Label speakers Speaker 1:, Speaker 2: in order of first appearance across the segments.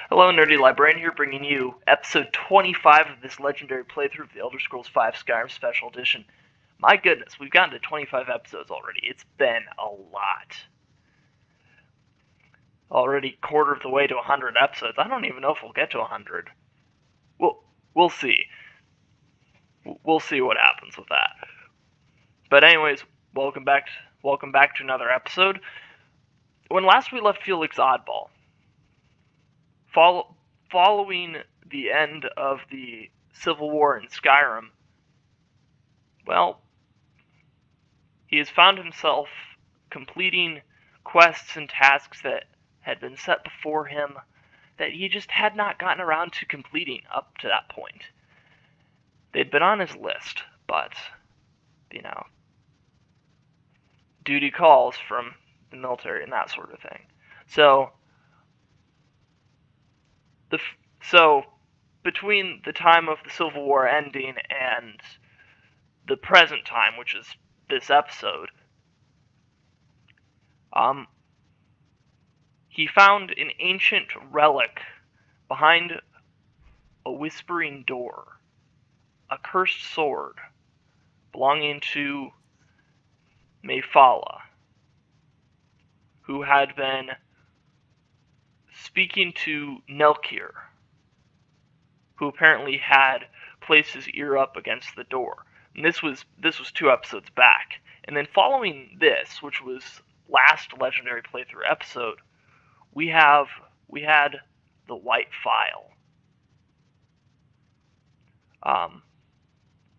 Speaker 1: Hello, Nerdy Librarian here, bringing you episode 25 of this legendary playthrough of the Elder Scrolls V Skyrim Special Edition. My goodness, we've gotten to 25 episodes already. It's been a lot. Already quarter of the way to 100 episodes. I don't even know if we'll get to 100. We'll see. We'll see what happens with that. But anyways, welcome back to another episode. When last we left Felix Oddball, following the end of the Civil War in Skyrim, well, he has found himself completing quests and tasks that had been set before him that he just had not gotten around to completing up to that point. They'd been on his list, but, duty calls from the military and that sort of thing. So between the time of the Civil War ending and the present time, which is this episode, he found an ancient relic behind a whispering door, a cursed sword belonging to Mayfala, who had been speaking to Nelkir, who apparently had placed his ear up against the door. And this was 2 episodes back. And then following this, which was last legendary playthrough episode, we had the White File.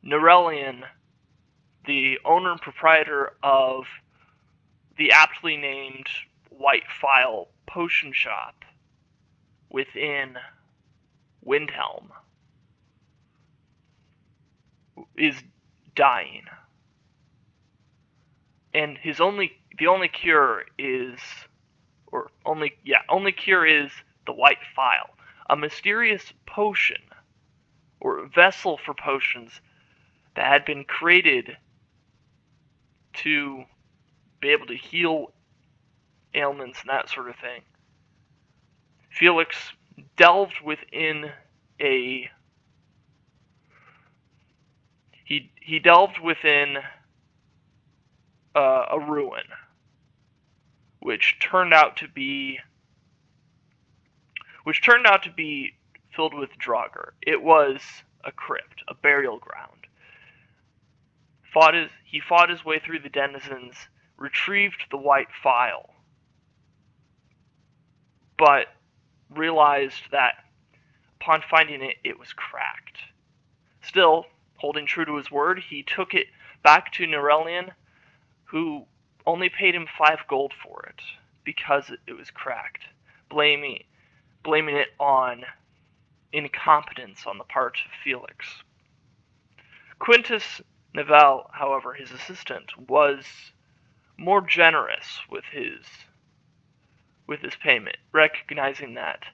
Speaker 1: Nerelian, the owner and proprietor of the aptly named White File potion shop within Windhelm, is dying, and the only cure is the White File, a mysterious potion or vessel for potions that had been created to be able to heal ailments and that sort of thing. Felix delved within a ruin, which turned out to be filled with Draugr. It was a crypt, a burial ground. He fought his way through the denizens, retrieved the White File, but realized that upon finding it, it was cracked. Still, holding true to his word, he took it back to Nerelian, who only paid him 5 gold for it because it was cracked, blaming it on incompetence on the part of Felix. Quintus Nivelle, however, his assistant, was more generous with his payment, recognizing that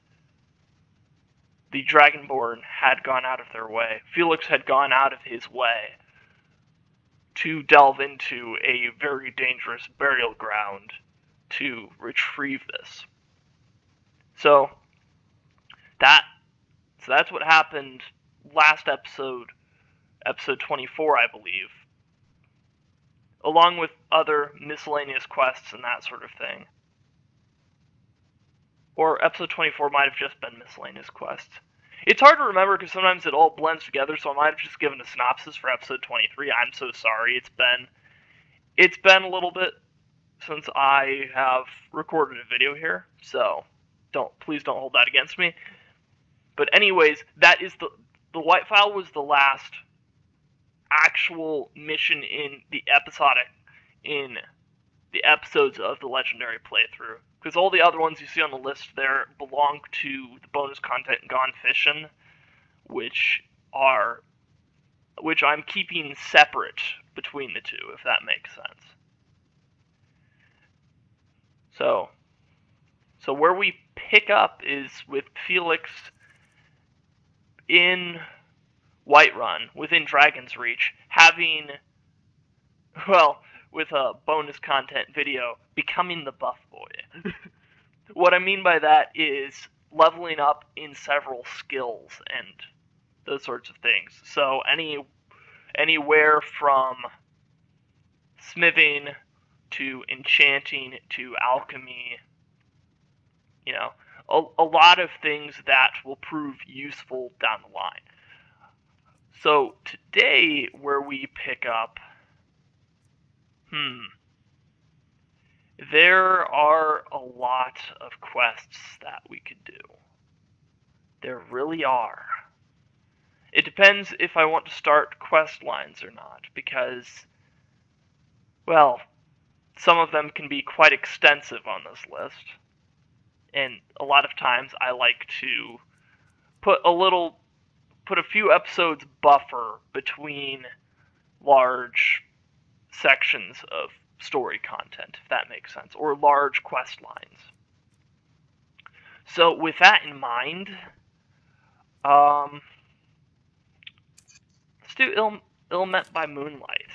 Speaker 1: the Dragonborn had gone out of their way. Felix had gone out of his way to delve into a very dangerous burial ground to retrieve this. So that's what happened last episode, episode 24, I believe, along with other miscellaneous quests and that sort of thing. Or episode 24 might have just been miscellaneous quests. It's hard to remember because sometimes it all blends together, so I might have just given a synopsis for episode 23. I'm so sorry. It's been a little bit since I have recorded a video here, so please don't hold that against me. But anyways, that is the White File was the last actual mission in the episodes of the legendary playthrough. Because all the other ones you see on the list there belong to the bonus content Gone Fishin', which I'm keeping separate between the two, if that makes sense. So where we pick up is with Felix in Whiterun, within Dragon's Reach, with a bonus content video, becoming the buff boy. What I mean by that is leveling up in several skills and those sorts of things. So anywhere from smithing to enchanting to alchemy, a lot of things that will prove useful down the line. So today, where we pick up, there are a lot of quests that we could do. There really are. It depends if I want to start quest lines or not, because, well, some of them can be quite extensive on this list, and a lot of times I like to put a few episodes buffer between large sections of story content, if that makes sense, or large quest lines. So with that in mind, let's do Ill Met by Moonlight.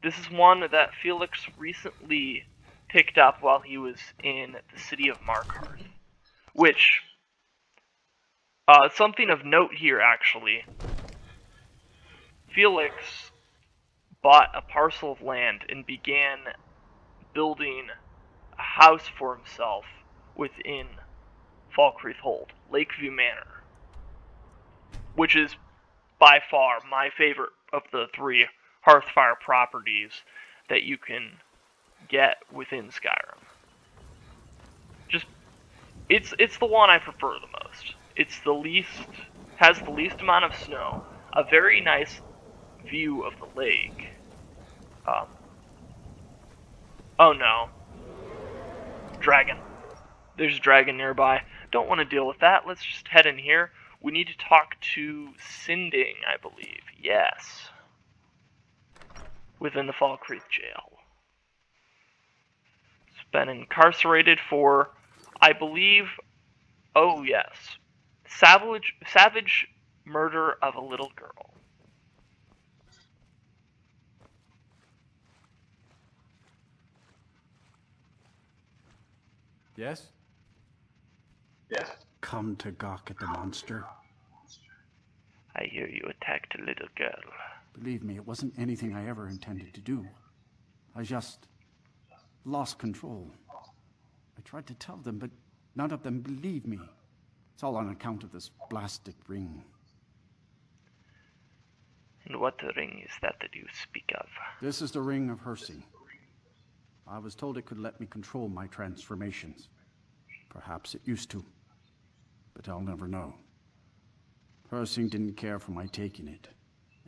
Speaker 1: This is one that Felix recently picked up while he was in the city of Markarth, which, something of note here, actually. Felix bought a parcel of land and began building a house for himself within Falkreath Hold, Lakeview Manor, which is by far my favorite of the 3 Hearthfire properties that you can get within Skyrim. It's the one I prefer the most. Has the least amount of snow, a very nice view of the lake. Oh no. Dragon. There's a dragon nearby. Don't want to deal with that. Let's just head in here. We need to talk to Sinding, I believe. Yes. Within the Falkreath jail. He's been incarcerated for, I believe, oh yes, savage murder of a little girl.
Speaker 2: Yes?
Speaker 3: Yes.
Speaker 2: Come to gawk at the monster.
Speaker 1: I hear you attacked a little girl.
Speaker 2: Believe me, it wasn't anything I ever intended to do. I just lost control. I tried to tell them, but none of them believed me. It's all on account of this blasted ring.
Speaker 1: And what ring is that you speak of?
Speaker 2: This is the Ring of Hercy. I was told it could let me control my transformations. Perhaps it used to, but I'll never know. Hercy didn't care for my taking it,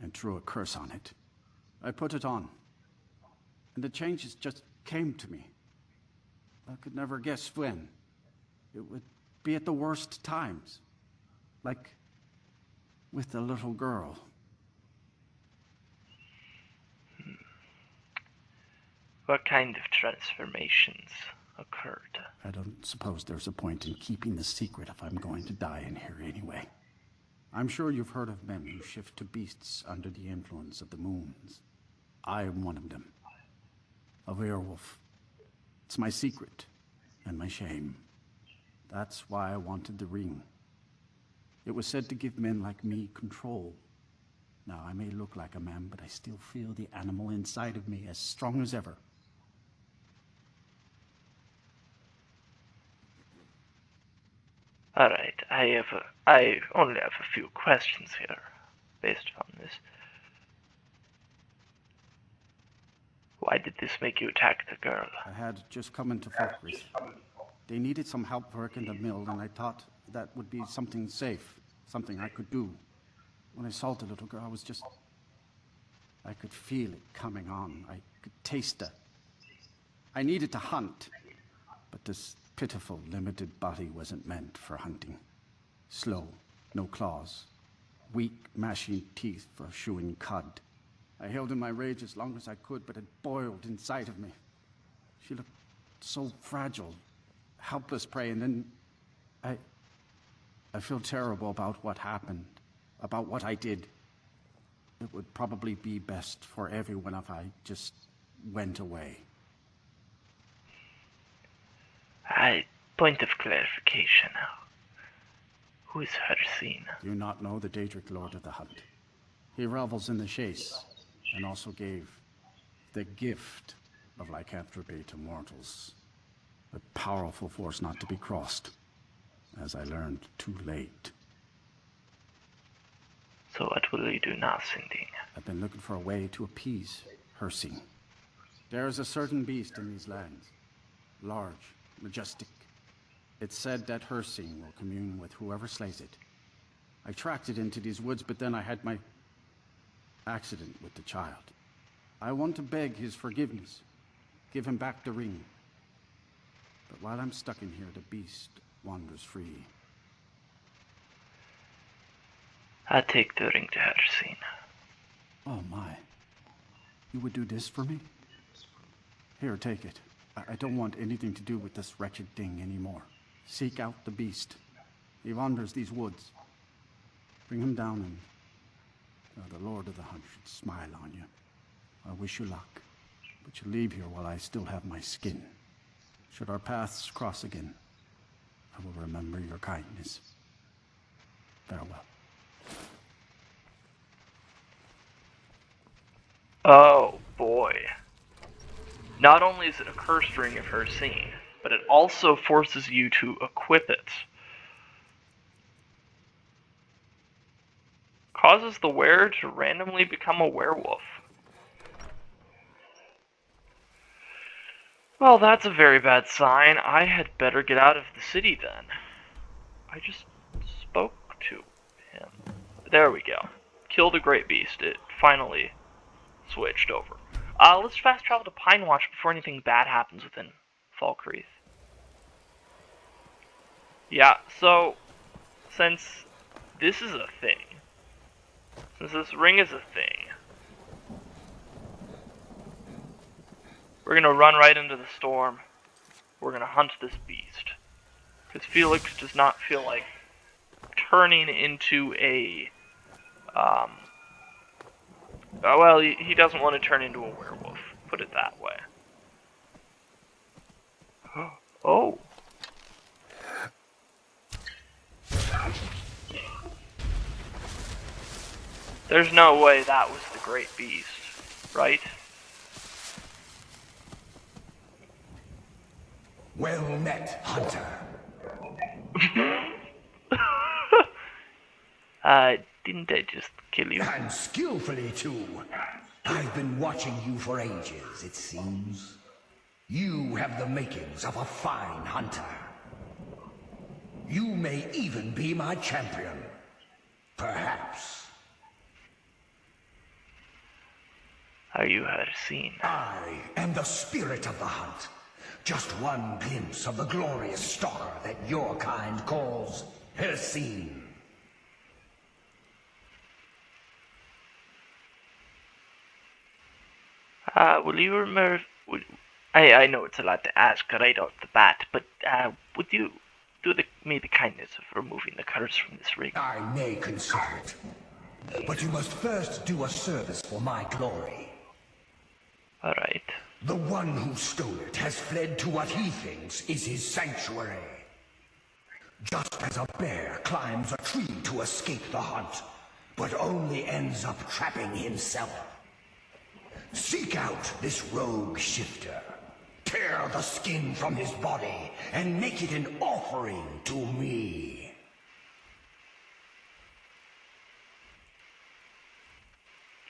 Speaker 2: and threw a curse on it. I put it on, and the changes just came to me. I could never guess when. It would be at the worst times, like with the little girl.
Speaker 1: What kind of transformations occurred?
Speaker 2: I don't suppose there's a point in keeping the secret if I'm going to die in here anyway. I'm sure you've heard of men who shift to beasts under the influence of the moons. I am one of them. A werewolf. It's my secret and my shame. That's why I wanted the ring. It was said to give men like me control. Now, I may look like a man, but I still feel the animal inside of me as strong as ever.
Speaker 1: Alright, I only have a few questions here, based on this. Why did this make you attack the girl?
Speaker 2: I had just come into Falkreath. They needed some help working the mill, and I thought that would be something safe, something I could do. When I saw the little girl, I could feel it coming on. I could taste it. I needed to hunt, but this pitiful, limited body wasn't meant for hunting. Slow, no claws, weak, mashing teeth for chewing cud. I held in my rage as long as I could, but it boiled inside of me. She looked so fragile, helpless prey, and then I feel terrible about what happened, about what I did. It would probably be best for everyone if I just went away.
Speaker 1: Point of clarification now. Who is Hercy?
Speaker 2: Do you not know the Daedric Lord of the Hunt? He revels in the chase, and also gave the gift of lycanthropy to mortals. A powerful force not to be crossed, as I learned too late.
Speaker 1: So what will you do now, Cindy?
Speaker 2: I've been looking for a way to appease Hercy. There is a certain beast in these lands. Large, majestic. It's said that Hercy will commune with whoever slays it. I tracked it into these woods, but then I had my accident with the child. I want to beg his forgiveness. Give him back the ring. But while I'm stuck in here, the beast wanders free.
Speaker 1: I take the ring to Hercy.
Speaker 2: Oh my. You would do this for me? Here, take it. I don't want anything to do with this wretched thing anymore. Seek out the beast. He wanders these woods. Bring him down and the Lord of the Hunt should smile on you. I wish you luck, but you leave here while I still have my skin. Should our paths cross again, I will remember your kindness. Farewell.
Speaker 1: Oh boy. Not only is it a cursed ring of Hercy, but it also forces you to equip it. Causes the wearer to randomly become a werewolf. Well, that's a very bad sign. I had better get out of the city then. I just spoke to him. There we go. Kill the great beast. It finally switched over. Let's fast travel to Pine Watch before anything bad happens within Falkreath. Yeah, so, since this is a thing, since this ring is a thing, we're gonna run right into the storm. We're gonna hunt this beast. Because Felix does not feel like turning into a, well, he doesn't want to turn into a werewolf, put it that way. Oh. There's no way that was the great beast, right?
Speaker 4: Well met, Hunter.
Speaker 1: Didn't I just kill you?
Speaker 4: And skillfully, too. I've been watching you for ages, it seems. You have the makings of a fine hunter. You may even be my champion. Perhaps.
Speaker 1: Are you Hercy?
Speaker 4: I am the spirit of the hunt. Just one glimpse of the glorious stalker that your kind calls Hercy.
Speaker 1: Will you remember... I know it's a lot to ask right off the bat, but would you do me the kindness of removing the curse from this ring?
Speaker 4: I may consider it. But you must first do a service for my glory.
Speaker 1: Alright.
Speaker 4: The one who stole it has fled to what he thinks is his sanctuary. Just as a bear climbs a tree to escape the hunt, but only ends up trapping himself. Seek out this rogue shifter. Tear the skin from his body and make it an offering to me.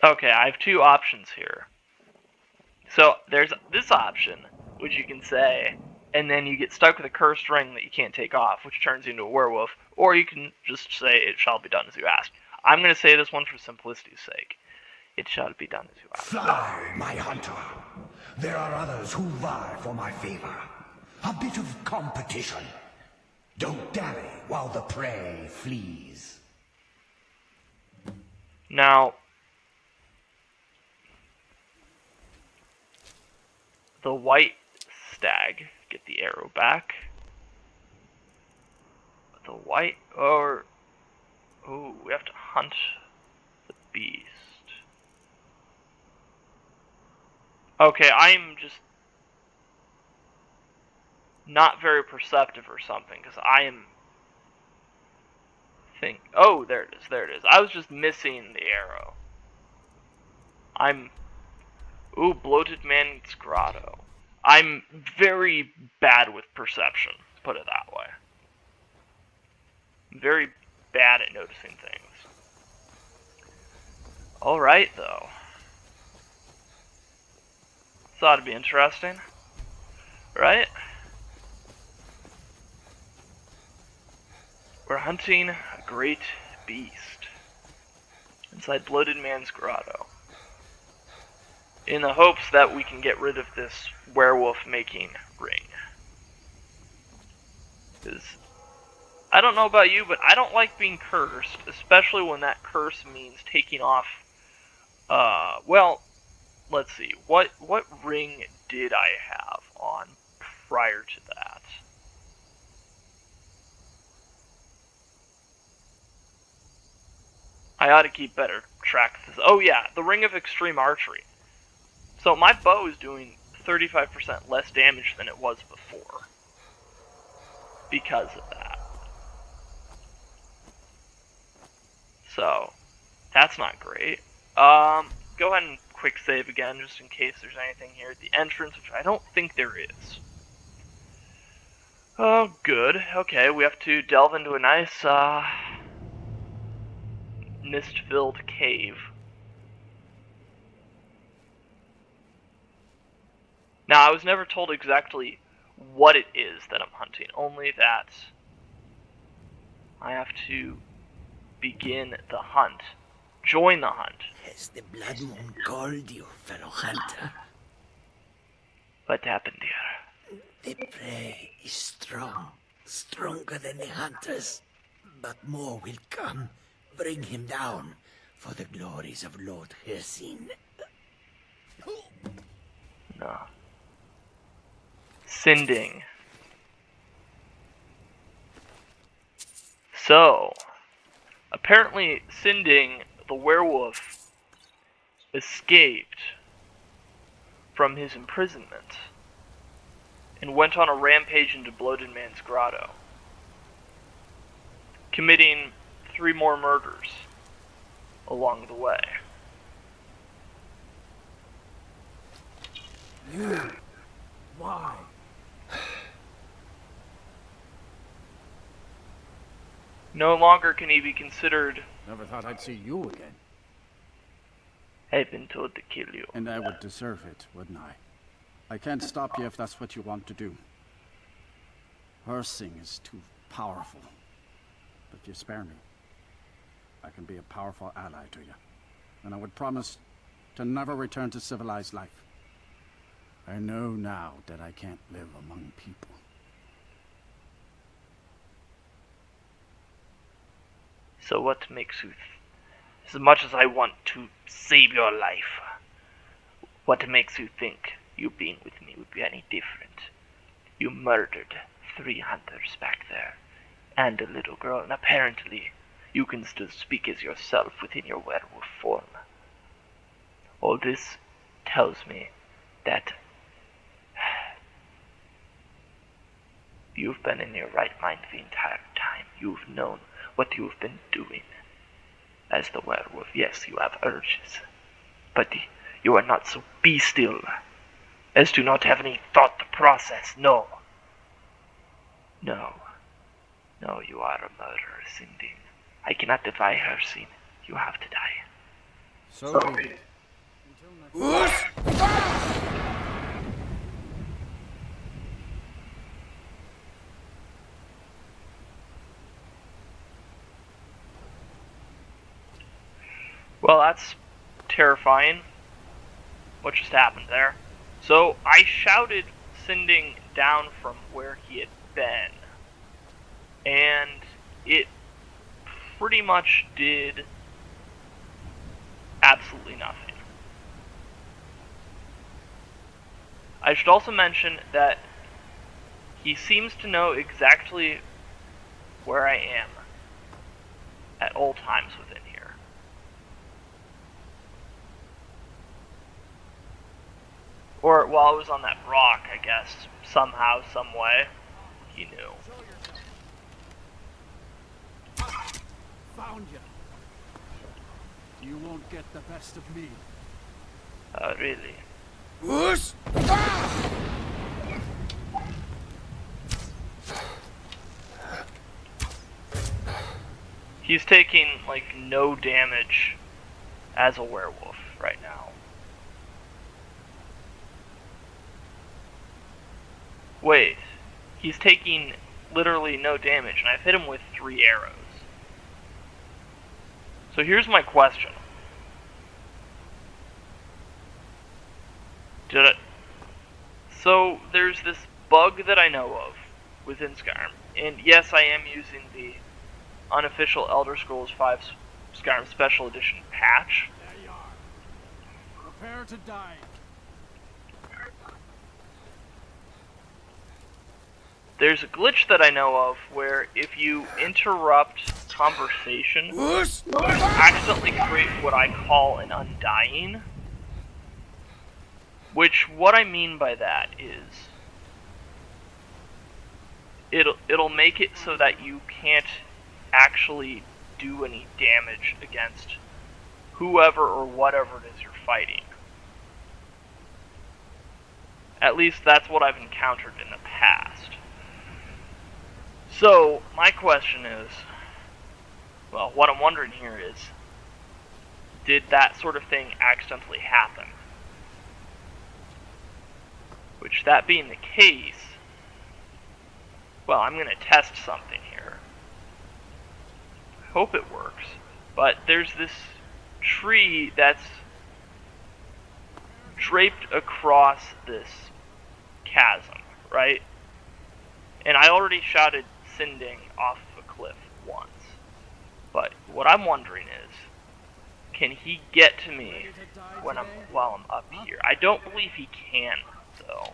Speaker 1: Okay, I have two options here. So, there's this option, which you can say, and then you get stuck with a cursed ring that you can't take off, which turns you into a werewolf, or you can just say, it shall be done as you ask. I'm going to say this one for simplicity's sake. It shall be done as you ask.
Speaker 4: Fly, my hunter. There are others who vie for my favor. A bit of competition. Don't dally while the prey flees.
Speaker 1: Now, the white stag, get the arrow back. The white, or, oh, we have to hunt the beast. Okay, I'm just not very perceptive or something, because I am think... Oh, there it is, there it is. I was just missing the arrow. Ooh, Bloated Man's Grotto. I'm very bad with perception, put it that way. I'm very bad at noticing things. Alright, though. Thought it'd be interesting. Right? We're hunting a great beast inside Bloated Man's Grotto, in the hopes that we can get rid of this werewolf-making ring. Because, I don't know about you, but I don't like being cursed, especially when that curse means taking off, well, let's see, what ring did I have on prior to that? I ought to keep better track of this. Oh yeah, the Ring of Extreme Archery. So my bow is doing 35% less damage than it was before. Because of that. So, that's not great. Go ahead and quick save again, just in case there's anything here at the entrance, which I don't think there is. Oh, good. Okay, we have to delve into a nice, mist-filled cave. Now, I was never told exactly what it is that I'm hunting, only that I have to begin the hunt. Join the hunt.
Speaker 5: Has the Blood Moon called you, fellow hunter?
Speaker 1: What happened here?
Speaker 5: The prey is strong, stronger than the hunters. But more will come. Bring him down for the glories of Lord Hercy.
Speaker 1: No. Sinding. So, apparently Sinding, the werewolf, escaped from his imprisonment and went on a rampage into Bloated Man's Grotto, committing 3 more murders along the way.
Speaker 5: You? Why?
Speaker 1: No longer can he be considered...
Speaker 2: Never thought I'd see you again.
Speaker 1: I've been told to kill you.
Speaker 2: And I would deserve it, wouldn't I? I can't stop you if that's what you want to do. Hercy is too powerful. But if you spare me, I can be a powerful ally to you. And I would promise to never return to civilized life. I know now that I can't live among people.
Speaker 1: So what makes you... As much as I want to save your life, what makes you think you being with me would be any different? You murdered 3 hunters back there, and a little girl, and apparently you can still speak as yourself within your werewolf form. All this tells me that you've been in your right mind the entire time. You've known what you've been doing as the werewolf. Yes, you have urges, but you are not so bestial as to not have any thought to process. No. No. No, you are a murderer, Sinding. I cannot defy Hercy. You have to die.
Speaker 2: So be it.
Speaker 1: Well, that's terrifying. What just happened there? So, I shouted Sinding down from where he had been. And it pretty much did absolutely nothing. I should also mention that he seems to know exactly where I am at all times within here. Or while I was on that rock, I guess, somehow, some way, he knew.
Speaker 2: found you. You won't get the best of me.
Speaker 1: Really?
Speaker 5: Whoosh!
Speaker 1: He's taking, like, no damage as a werewolf right now. Wait. He's taking literally no damage, and I've hit him with 3 arrows. So here's my question. So there's this bug that I know of within Skyrim, and yes, I am using the unofficial Elder Scrolls V Skyrim Special Edition patch.
Speaker 2: There you are. Prepare to die.
Speaker 1: There's a glitch that I know of where if you interrupt conversation, you accidentally create what I call an undying. Which, what I mean by that is, it'll make it so that you can't actually do any damage against whoever or whatever it is you're fighting. At least that's what I've encountered in the past. So, my question is, well, what I'm wondering here is, did that sort of thing accidentally happen? Which, that being the case, well, I'm going to test something here. I hope it works. But there's this tree that's draped across this chasm, right? And I already shouted Sinding off a cliff once. But what I'm wondering is, can he get to me while I'm up here? I don't believe he can, though.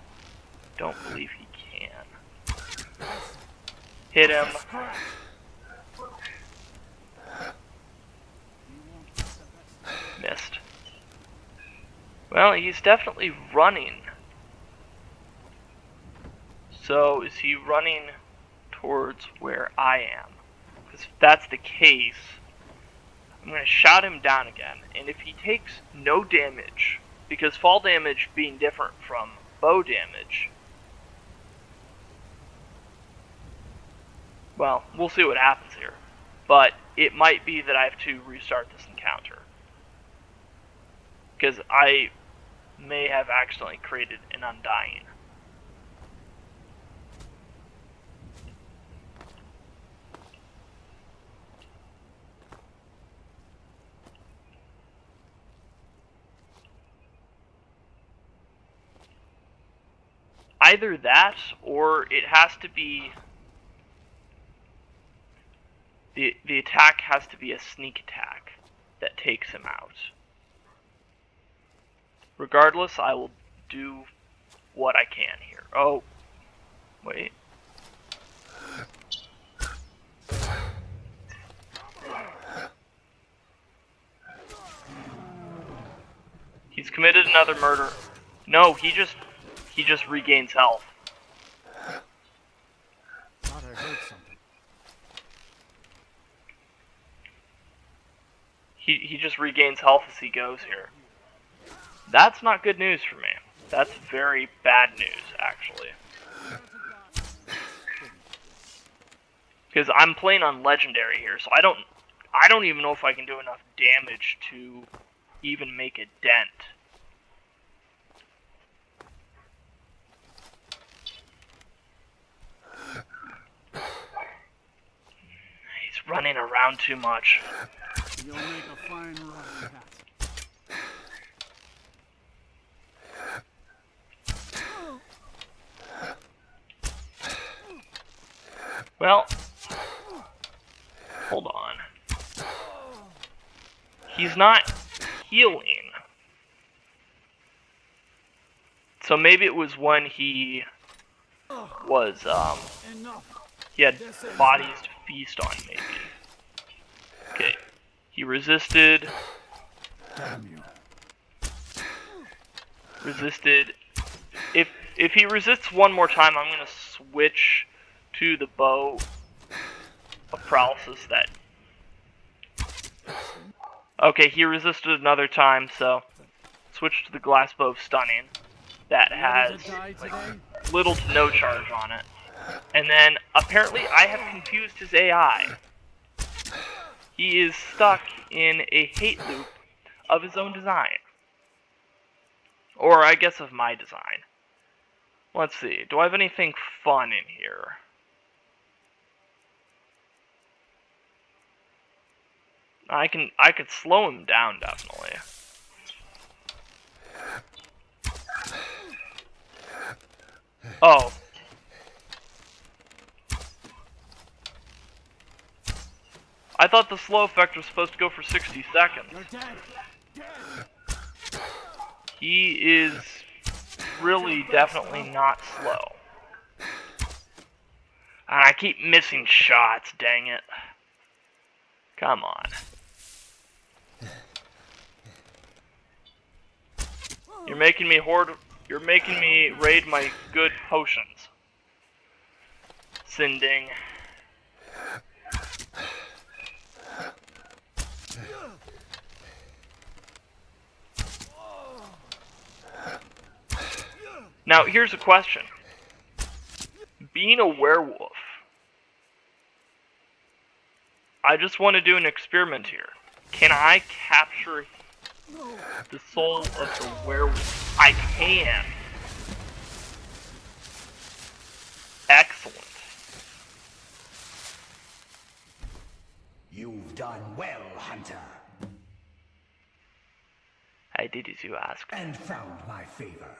Speaker 1: Don't believe he can. Hit him. Missed. Well, he's definitely running. So, is he running towards where I am? Because if that's the case, I'm going to shout him down again. And if he takes no damage, because fall damage being different from bow damage, well, we'll see what happens here. But it might be that I have to restart this encounter. Because I may have accidentally created an undying. Either that, or it has to be... The attack has to be a sneak attack that takes him out. Regardless, I will do what I can here. Oh, wait. He's committed another murder. No, he just regains health.
Speaker 2: Thought I heard something.
Speaker 1: He just regains health as he goes here. That's not good news for me. That's very bad news, actually. Because I'm playing on Legendary here, so I don't even know if I can do enough damage to even make a dent. He's running around too much.
Speaker 2: You'll make a fine run, cat.
Speaker 1: Well, hold on. He's not healing. So maybe it was when he was, he had bodies to feast on, maybe. Okay. He resisted.
Speaker 2: Damn you.
Speaker 1: Resisted. If he resists one more time, I'm gonna switch to the bow of paralysis that Okay, he resisted another time, so switch to the glass bow of stunning. That has like, little to no charge on it. And then, apparently, I have confused his AI. He is stuck in a hate loop of his own design. Or, I guess, of my design. Let's see, do I have anything fun in here? I could slow him down, definitely. Oh. I thought the slow effect was supposed to go for 60 seconds. He is really definitely not slow. And I keep missing shots, dang it. Come on. You're making me raid my good potions. Sinding. Now, here's a question. Being a werewolf, I just want to do an experiment here. Can I capture the soul of the werewolf? I can. Excellent.
Speaker 4: You've done well, Hunter.
Speaker 1: I did as you asked.
Speaker 4: And found my favor.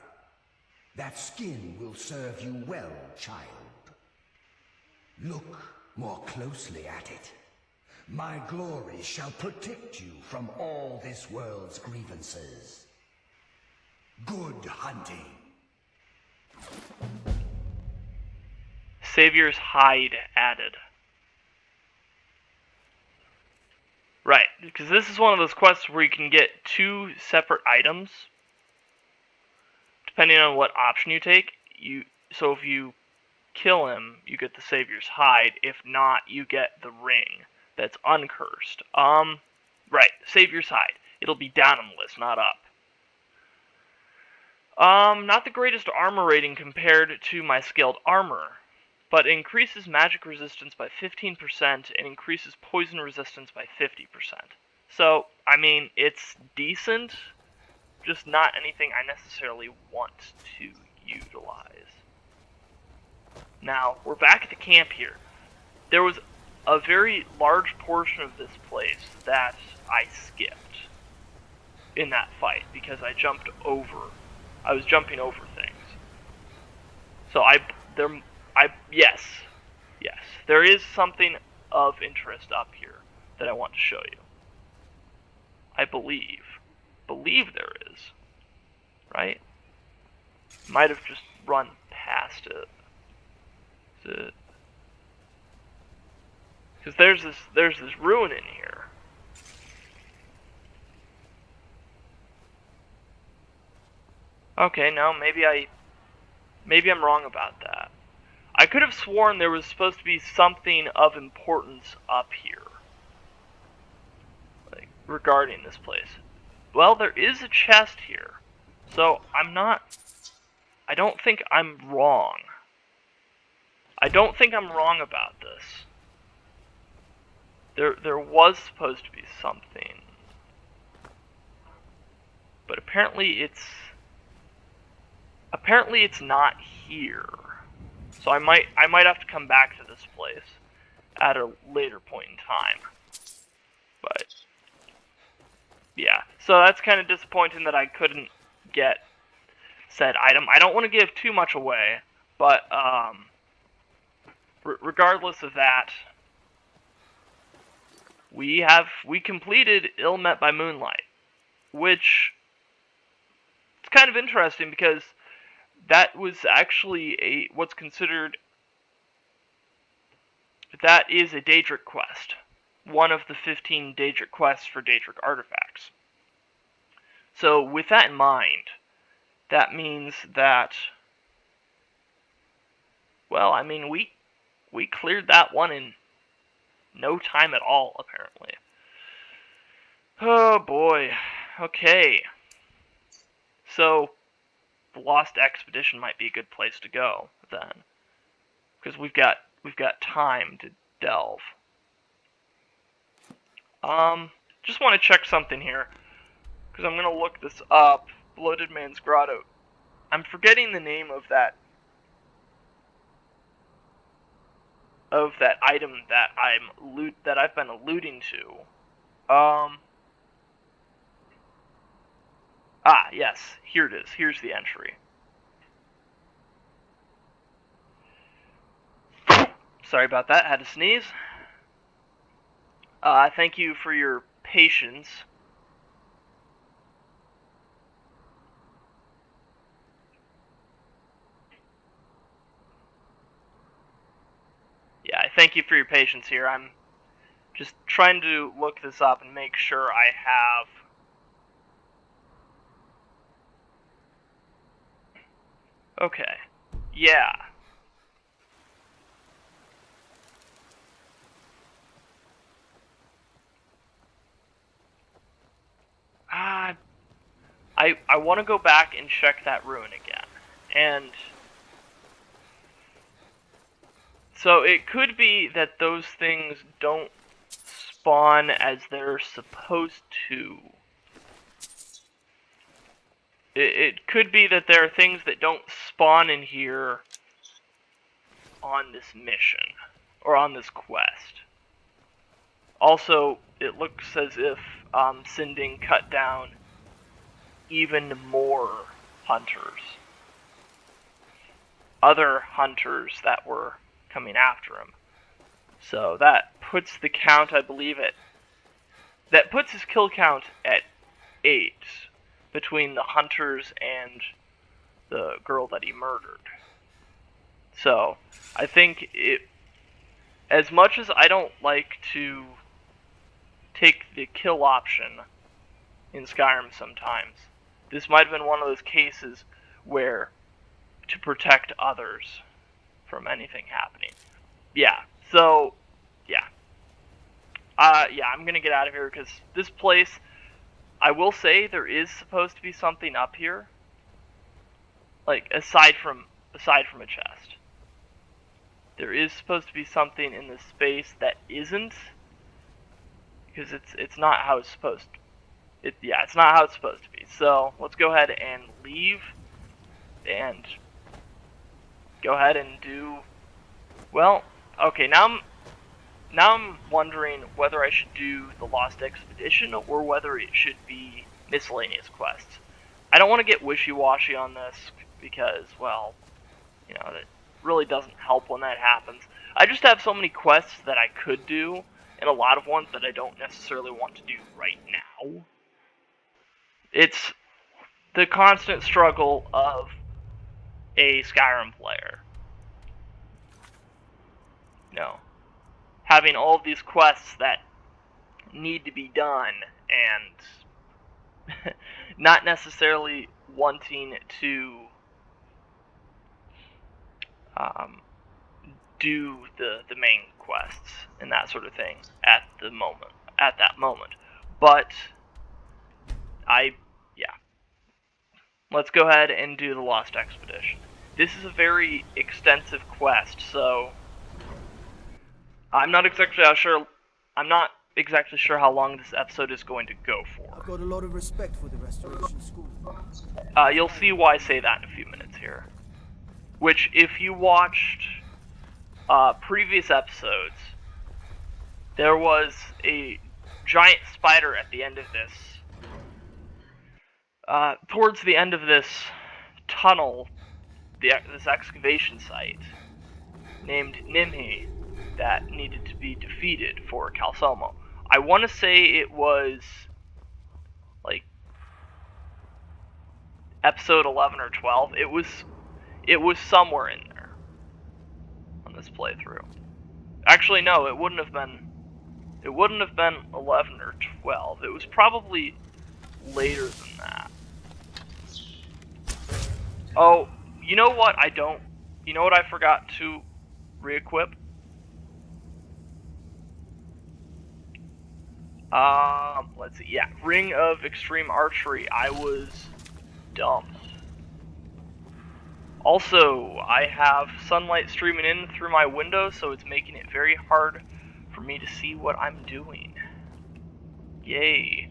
Speaker 4: That skin will serve you well, child. Look more closely at it. My glory shall protect you from all this world's grievances. Good hunting.
Speaker 1: Savior's hide added. Right, because this is one of those quests where you can get 2 separate items. Depending on what option you take, so if you kill him, you get the Savior's hide. If not, you get the ring that's uncursed. Right, Savior's hide. It'll be down on the list, not up. Not the greatest armor rating compared to my scaled armor, but it increases magic resistance by 15% and increases poison resistance by 50%. So, I mean, it's decent, just not anything I necessarily want to utilize. Now, we're back at the camp here. There was a very large portion of this place that I skipped in that fight because I was jumping over things. So yes, there is something of interest up here that I want to show you. I believe there is, right? Might have just run past it. Because there's this Rune in here. Okay, no, maybe I'm wrong about that. I could have sworn there was supposed to be something of importance up here, like regarding this place. Well, there is a chest here, so I don't think I'm wrong. I don't think I'm wrong about this. There was supposed to be something, but apparently it's not here. So I might have to come back to this place at a later point in time. But yeah, so that's kind of disappointing that I couldn't get said item. I don't want to give too much away, but regardless of that, we completed Ill Met by Moonlight, which it's kind of interesting because that was actually what's considered, that is a Daedric quest, one of the 15 Daedric quests for Daedric artifacts. So with that in mind, that means that, well, I mean, we cleared that one in no time at all, apparently. Oh boy. Okay. So, the Lost Expedition might be a good place to go then, because we've got time to delve. Just want to check something here, because I'm gonna look this up. Bloated Man's Grotto. I'm forgetting the name of that item that I've been alluding to. Yes, here it is. Here's the entry. Sorry about that, had to sneeze. Thank you for your patience. Yeah, I thank you for your patience here. I'm just trying to look this up and make sure I have... Okay. Yeah. I want to go back and check that rune again. And so it could be that those things don't spawn as they're supposed to. It could be that there are things that don't spawn in here on this mission, or on this quest. Also, it looks as if Sinding cut down even more hunters. Other hunters that were coming after him. So that puts the count, I believe, that puts his kill count at 8 between the hunters and the girl that he murdered. So I think as much as I don't like to take the kill option in Skyrim sometimes, this might have been one of those cases where to protect others from anything happening. Yeah, so, yeah. I'm gonna get out of here, because this place, I will say there is supposed to be something up here. Like, aside from a chest. There is supposed to be something in this space that isn't, because it's not how it's supposed to. It's not how it's supposed to be. So let's go ahead and leave, and go ahead and do. Well, okay. Now I'm wondering whether I should do the Lost Expedition or whether it should be miscellaneous quests. I don't want to get wishy-washy on this because, well, that really doesn't help when that happens. I just have so many quests that I could do, and a lot of ones that I don't necessarily want to do right now. It's the constant struggle of a Skyrim player. Having all of these quests that need to be done, and not necessarily wanting to do the main quests and that sort of thing at that moment. But let's go ahead and do the Lost Expedition. This is a very extensive quest, so I'm not exactly sure how long this episode is going to go for.
Speaker 6: I've got a lot of respect for the Restoration School.
Speaker 1: You'll see why I say that in a few minutes here. Which, if you watched previous episodes, there was a giant spider at the end of this. Towards the end of this tunnel, this excavation site, named Nimhi, that needed to be defeated for Calsomo. I want to say it was like episode 11 or 12. It was somewhere in there on this playthrough. Actually, no, it wouldn't have been 11 or 12. It was probably later than that. Oh, you know what I forgot to re-equip? Let's see. Yeah, Ring of Extreme Archery. I was dumb. Also, I have sunlight streaming in through my window, so it's making it very hard for me to see what I'm doing. Yay.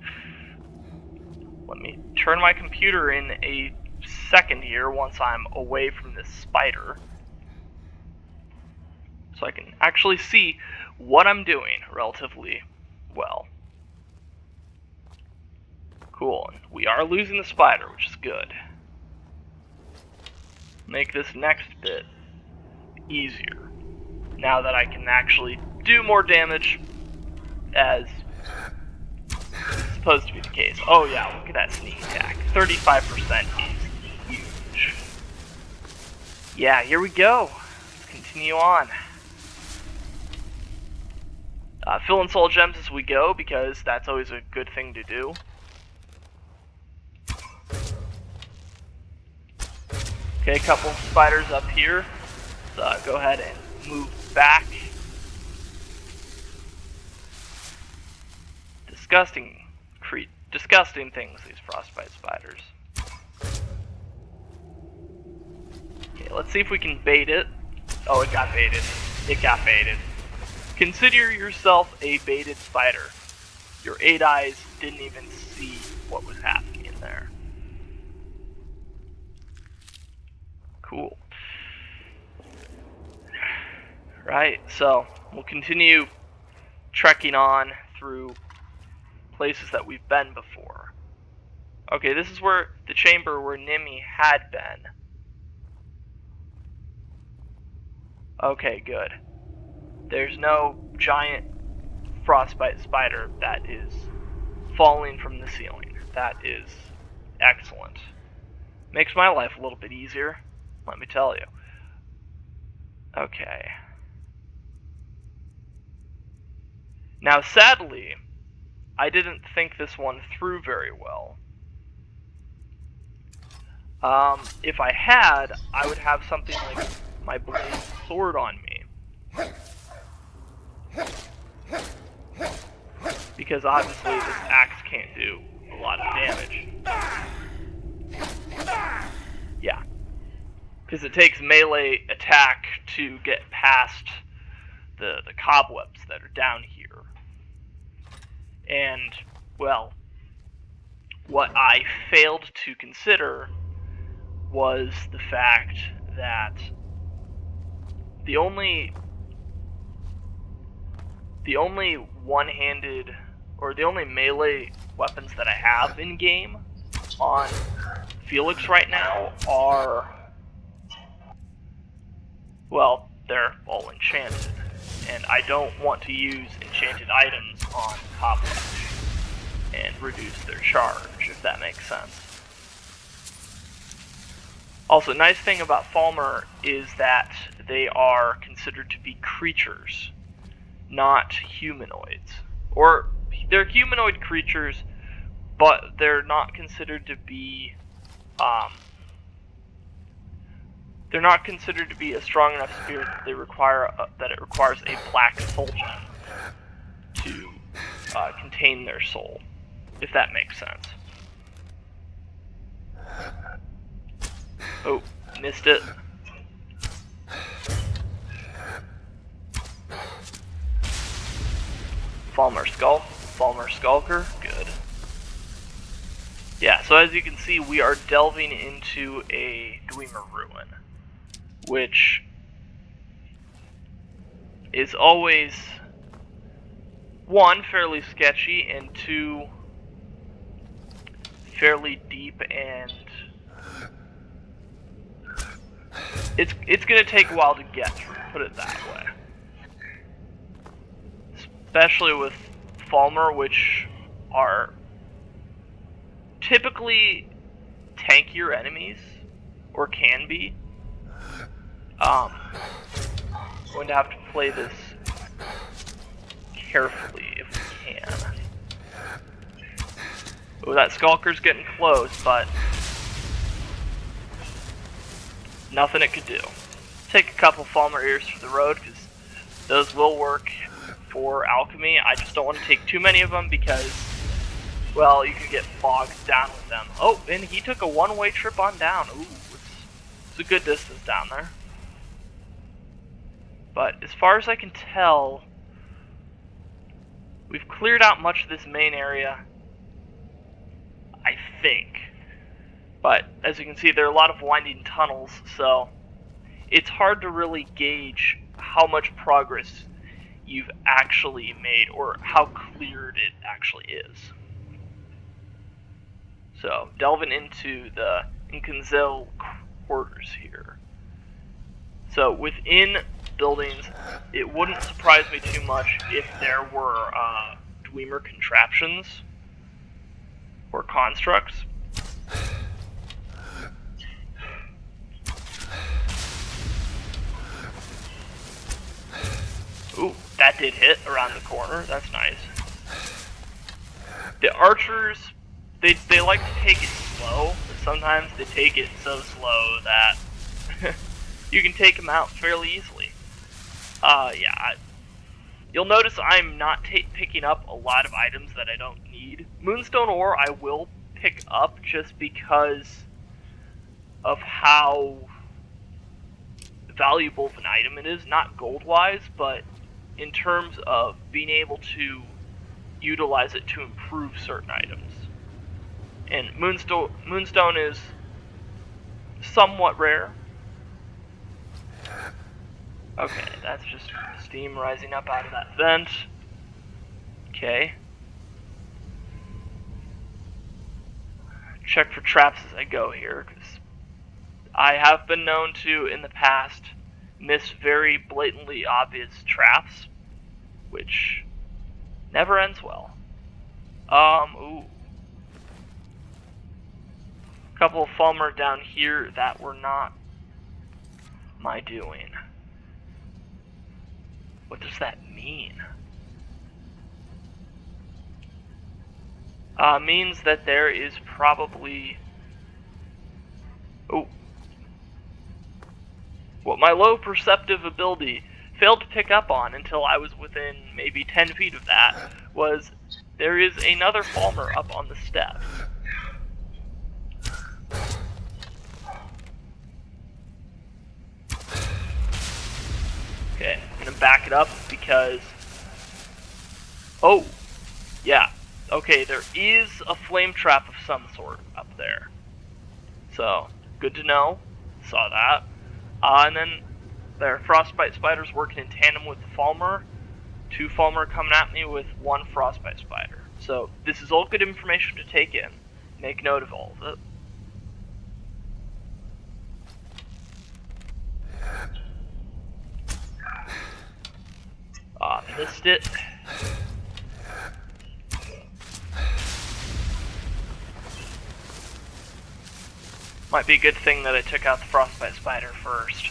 Speaker 1: Let me turn my computer in a second here once I'm away from this spider, so I can actually see what I'm doing relatively well. Cool, and we are losing the spider, which is good. Make this next bit easier, now that I can actually do more damage, as supposed to be the case. Oh yeah, look at that sneak attack. 35% is huge. Yeah, here we go. Let's continue on. Fill in soul gems as we go, because that's always a good thing to do. Okay, a couple spiders up here. So go ahead and move back. Disgusting things, these frostbite spiders. Okay, let's see if we can bait it. Oh, it got baited. It got baited. Consider yourself a baited spider. Your 8 eyes didn't even see what was happening in there. Cool. Right, so we'll continue trekking on through places that we've been before. Okay, this is where the chamber where Nimi had been. Okay, good. There's no giant frostbite spider that is falling from the ceiling. That is excellent. Makes my life a little bit easier, let me tell you. Okay. Now, sadly, I didn't think this one through very well. If I had, I would have something like my blade sword on me. Because obviously this axe can't do a lot of damage. Yeah. Because it takes melee attack to get past the cobwebs that are down here. And, well, what I failed to consider was the fact that the only one-handed, or the only melee weapons that I have in game on Felix right now are, well, they're all enchanted, and I don't want to use enchanted items on cobwebs and reduce their charge, if that makes sense. Also, nice thing about Falmer is that they are considered to be creatures, not humanoids. Or, they're humanoid creatures, but they're not considered to be, they're not considered to be a strong enough spirit that they require, that it requires a black soul gem to contain their soul, if that makes sense. Oh, missed it. Falmer Skulker, good. Yeah, so as you can see, we are delving into a Dwemer ruin, which is always, one, fairly sketchy, and two, fairly deep, and it's gonna take a while to get through, put it that way. Especially with Falmer, which are typically tankier enemies, or can be. Going to have to play this carefully if we can. Oh, that Skulker's getting close, but nothing it could do. Take a couple Falmer ears for the road, because those will work for alchemy. I just don't want to take too many of them because, well, you could get bogged down with them. Oh, and he took a one-way trip on down. Ooh, it's a good distance down there. But as far as I can tell, we've cleared out much of this main area, I think. But as you can see, there are a lot of winding tunnels, so it's hard to really gauge how much progress you've actually made or how cleared it actually is. So, delving into the Inkanzel quarters here. So, within buildings, it wouldn't surprise me too much if there were Dwemer contraptions or constructs. Ooh, that did hit around the corner. That's nice. The archers, they like to take it slow, but sometimes they take it so slow that you can take them out fairly easily. Yeah. You'll notice I'm not picking up a lot of items that I don't need. Moonstone ore I will pick up just because of how valuable of an item it is. Not gold-wise, but in terms of being able to utilize it to improve certain items. And Moonstone is somewhat rare. Okay, that's just steam rising up out of that vent. Okay. Check for traps as I go here, because I have been known to, in the past, miss very blatantly obvious traps, which never ends well. Ooh. A couple of Fulmer down here that were not my doing. What does that mean? Means that there is probably... Oh. What my low perceptive ability failed to pick up on until I was within maybe 10 feet of that was there is another Fulmer up on the steps. Okay, I'm gonna back it up because... Oh, yeah. Okay, there is a flame trap of some sort up there. So, good to know. Saw that. And then there are Frostbite Spiders working in tandem with the Fulmer. 2 Fulmer coming at me with 1 Frostbite Spider. So, this is all good information to take in. Make note of all of it. Missed it. Might be a good thing that I took out the Frostbite Spider first.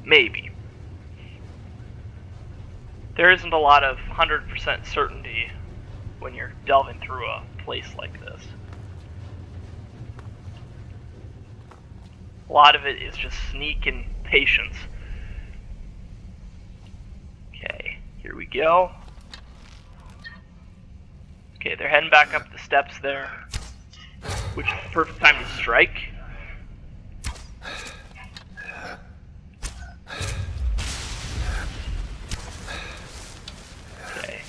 Speaker 1: Maybe. There isn't a lot of 100% certainty when you're delving through a place like this. A lot of it is just sneak and patience. Okay, here we go. Okay, they're heading back up the steps there, which is the perfect time to strike. Okay.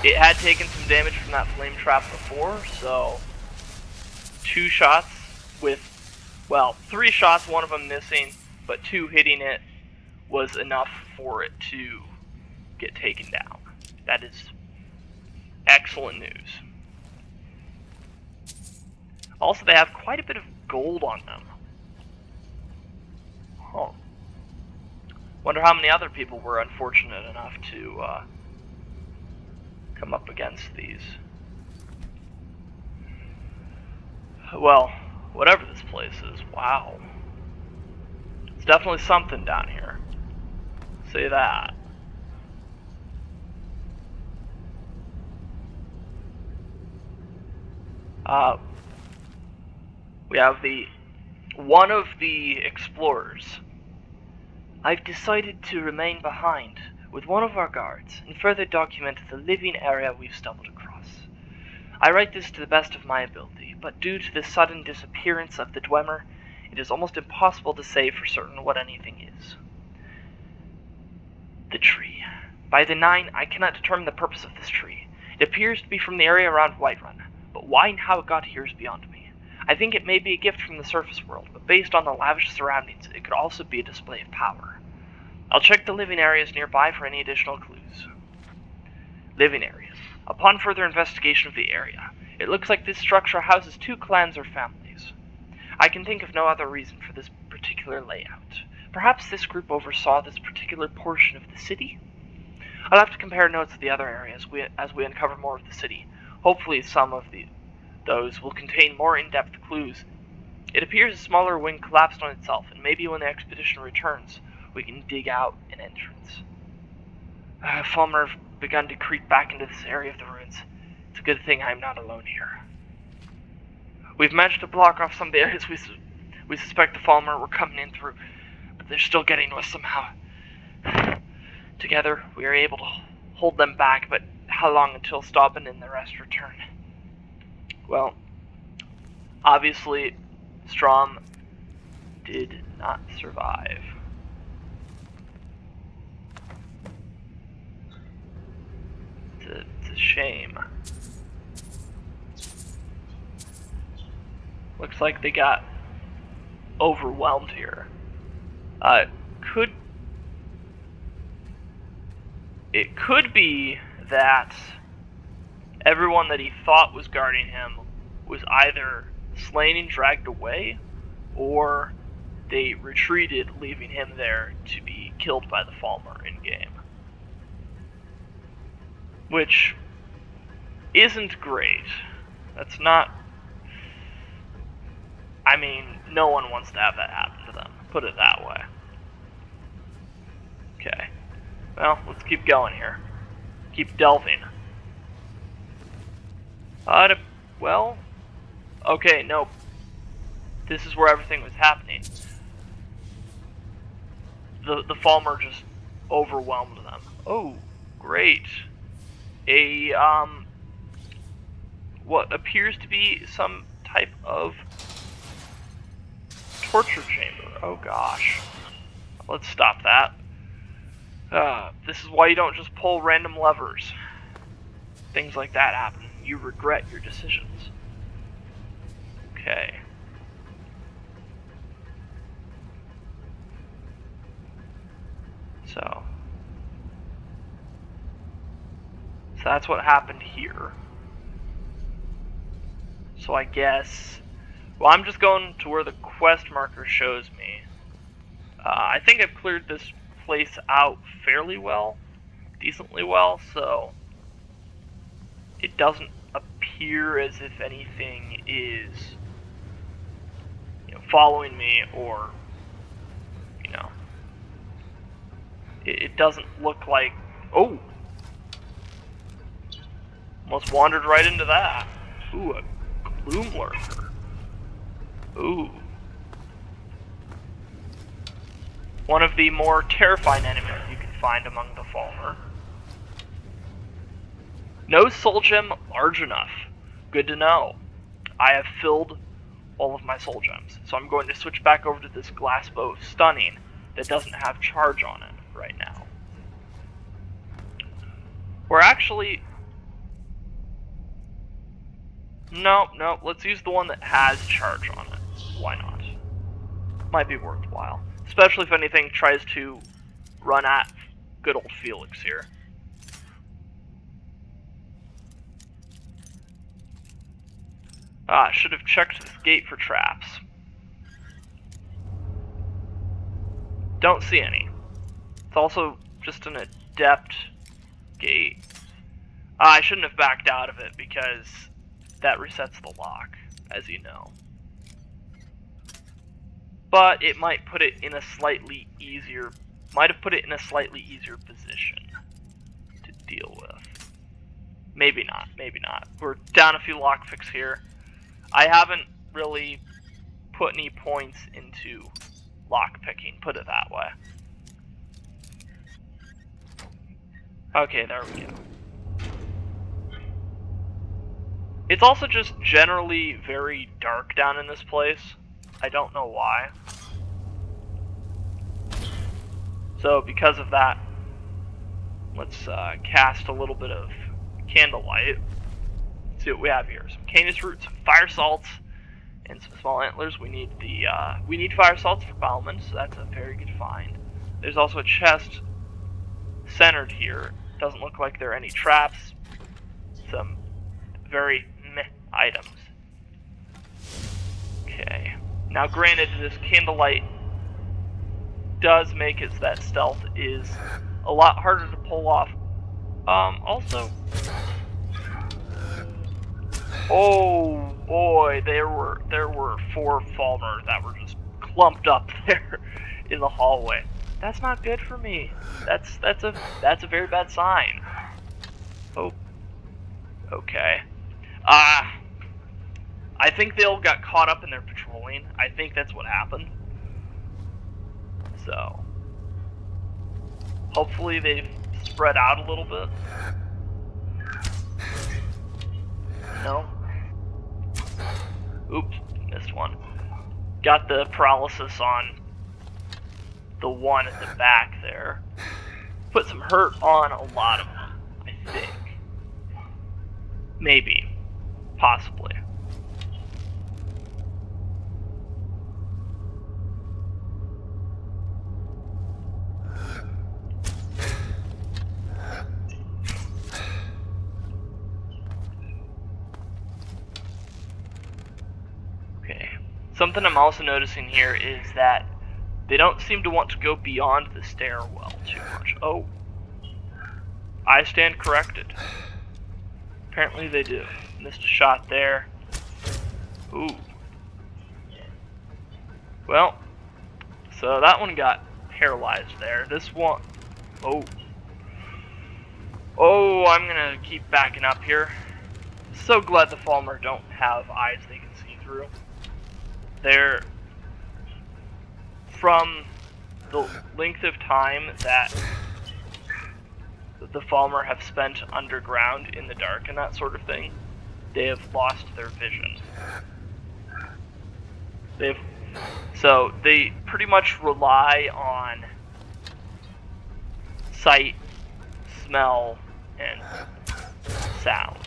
Speaker 1: It had taken some damage from that flame trap before, so 2 shots with, well, 3 shots, 1 of them missing, but 2 hitting it was enough for it to get taken down. That is excellent news. Also, they have quite a bit of gold on them. Huh. Wonder how many other people were unfortunate enough to come up against these. Well, whatever this place is, wow. It's definitely something down here. Say that. We have the one of the explorers. I've decided to remain behind with one of our guards and further document the living area we've stumbled across. I write this to the best of my ability, but due to the sudden disappearance of the Dwemer, it is almost impossible to say for certain what anything is. The tree. By the 9, I cannot determine the purpose of this tree. It appears to be from the area around Whiterun, but why and how it got here is beyond me. I think it may be a gift from the surface world, but based on the lavish surroundings, it could also be a display of power. I'll check the living areas nearby for any additional clues. Living areas. Upon further investigation of the area, it looks like this structure houses 2 clans or families. I can think of no other reason for this particular layout. Perhaps this group oversaw this particular portion of the city? I'll have to compare notes with the other areas as we uncover more of the city. Hopefully some of those will contain more in-depth clues. It appears a smaller wing collapsed on itself, and maybe when the expedition returns, we can dig out an entrance. Falmer have begun to creep back into this area of the ruins. It's a good thing I'm not alone here. We've managed to block off some of the areas we suspect the Falmer were coming in through, but they're still getting to us somehow. Together, we are able to hold them back, but how long until Stauben and the rest return? Well, obviously, Strom did not survive. It's a shame. Looks like they got overwhelmed here. It could be that everyone that he thought was guarding him was either slain and dragged away, or they retreated, leaving him there to be killed by the Falmer in-game. Which isn't great. That's not... I mean, no one wants to have that happen to them. Put it that way. Okay. Well, let's keep going here. Keep delving. Well... Okay, nope. This is where everything was happening. The Falmer just overwhelmed them. Oh, great. What appears to be some type of torture chamber. Oh gosh. Let's stop that. This is why you don't just pull random levers. Things like that happen. You regret your decisions. Okay. So that's what happened here. So I guess... Well, I'm just going to where the quest marker shows me. I think I've cleared this place out fairly well. Decently well, so... It doesn't appear as if anything is... following me, or... It doesn't look like... Oh! Almost wandered right into that. Ooh, a gloom lurker. Ooh. One of the more terrifying enemies you can find among the Falmer. No soul gem large enough. Good to know. I have filled all of my soul gems, so I'm going to switch back over to this glass bow of stunning that doesn't have charge on it right now. Or actually... No, let's use the one that has charge on it. Why not? Might be worthwhile. Especially if anything tries to run at good old Felix here. Should have checked this gate for traps. Don't see any. It's also just an adept gate. I shouldn't have backed out of it because that resets the lock, as you know. But it might put it in a slightly easier... Might have put it in a slightly easier position to deal with. Maybe not, maybe not. We're down a few lockpicks here. I haven't really put any points into lockpicking, put it that way. Okay, there we go. It's also just generally very dark down in this place. I don't know why. So because of that, let's cast a little bit of candlelight. See what we have here. Some canis roots, some fire salts, and some small antlers. We need fire salts for Bauman, so that's a very good find. There's also a chest centered here. Doesn't look like there are any traps. Some very meh items. Okay. Now granted, this candlelight does make it so that stealth is a lot harder to pull off. Also, oh boy, there were 4 Falmer that were just clumped up there in the hallway. That's not good for me. That's a very bad sign. Oh, okay. I think they all got caught up in their patrolling. I think that's what happened. So, hopefully they've spread out a little bit. No. Oops, missed one. Got the paralysis on the one at the back there. Put some hurt on a lot of them, I think. Maybe. Possibly. Something I'm also noticing here is that they don't seem to want to go beyond the stairwell too much. Oh. I stand corrected. Apparently they do. Missed a shot there. Ooh. Well, so that one got paralyzed there. This one... Oh. Oh, I'm gonna keep backing up here. So glad the Falmer don't have eyes they can see through. They're, from the length of time that the Falmer have spent underground in the dark and that sort of thing, they have lost their vision. So they pretty much rely on sight, smell, and sound.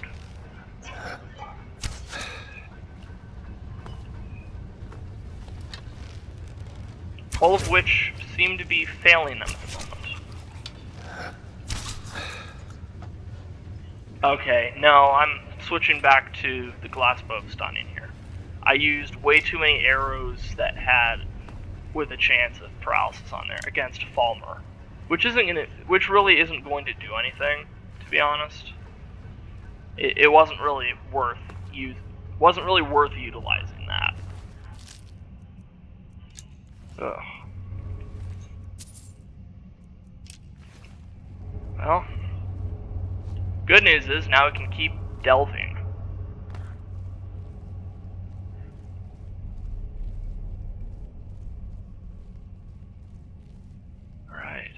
Speaker 1: All of which seem to be failing them at the moment. Okay, no, I'm switching back to the glassbow stunning here. I used way too many arrows that had with a chance of paralysis on there against Falmer, which really isn't going to do anything, to be honest. It wasn't really worth utilizing that. Ugh. Well, good news is now we can keep delving. Alright.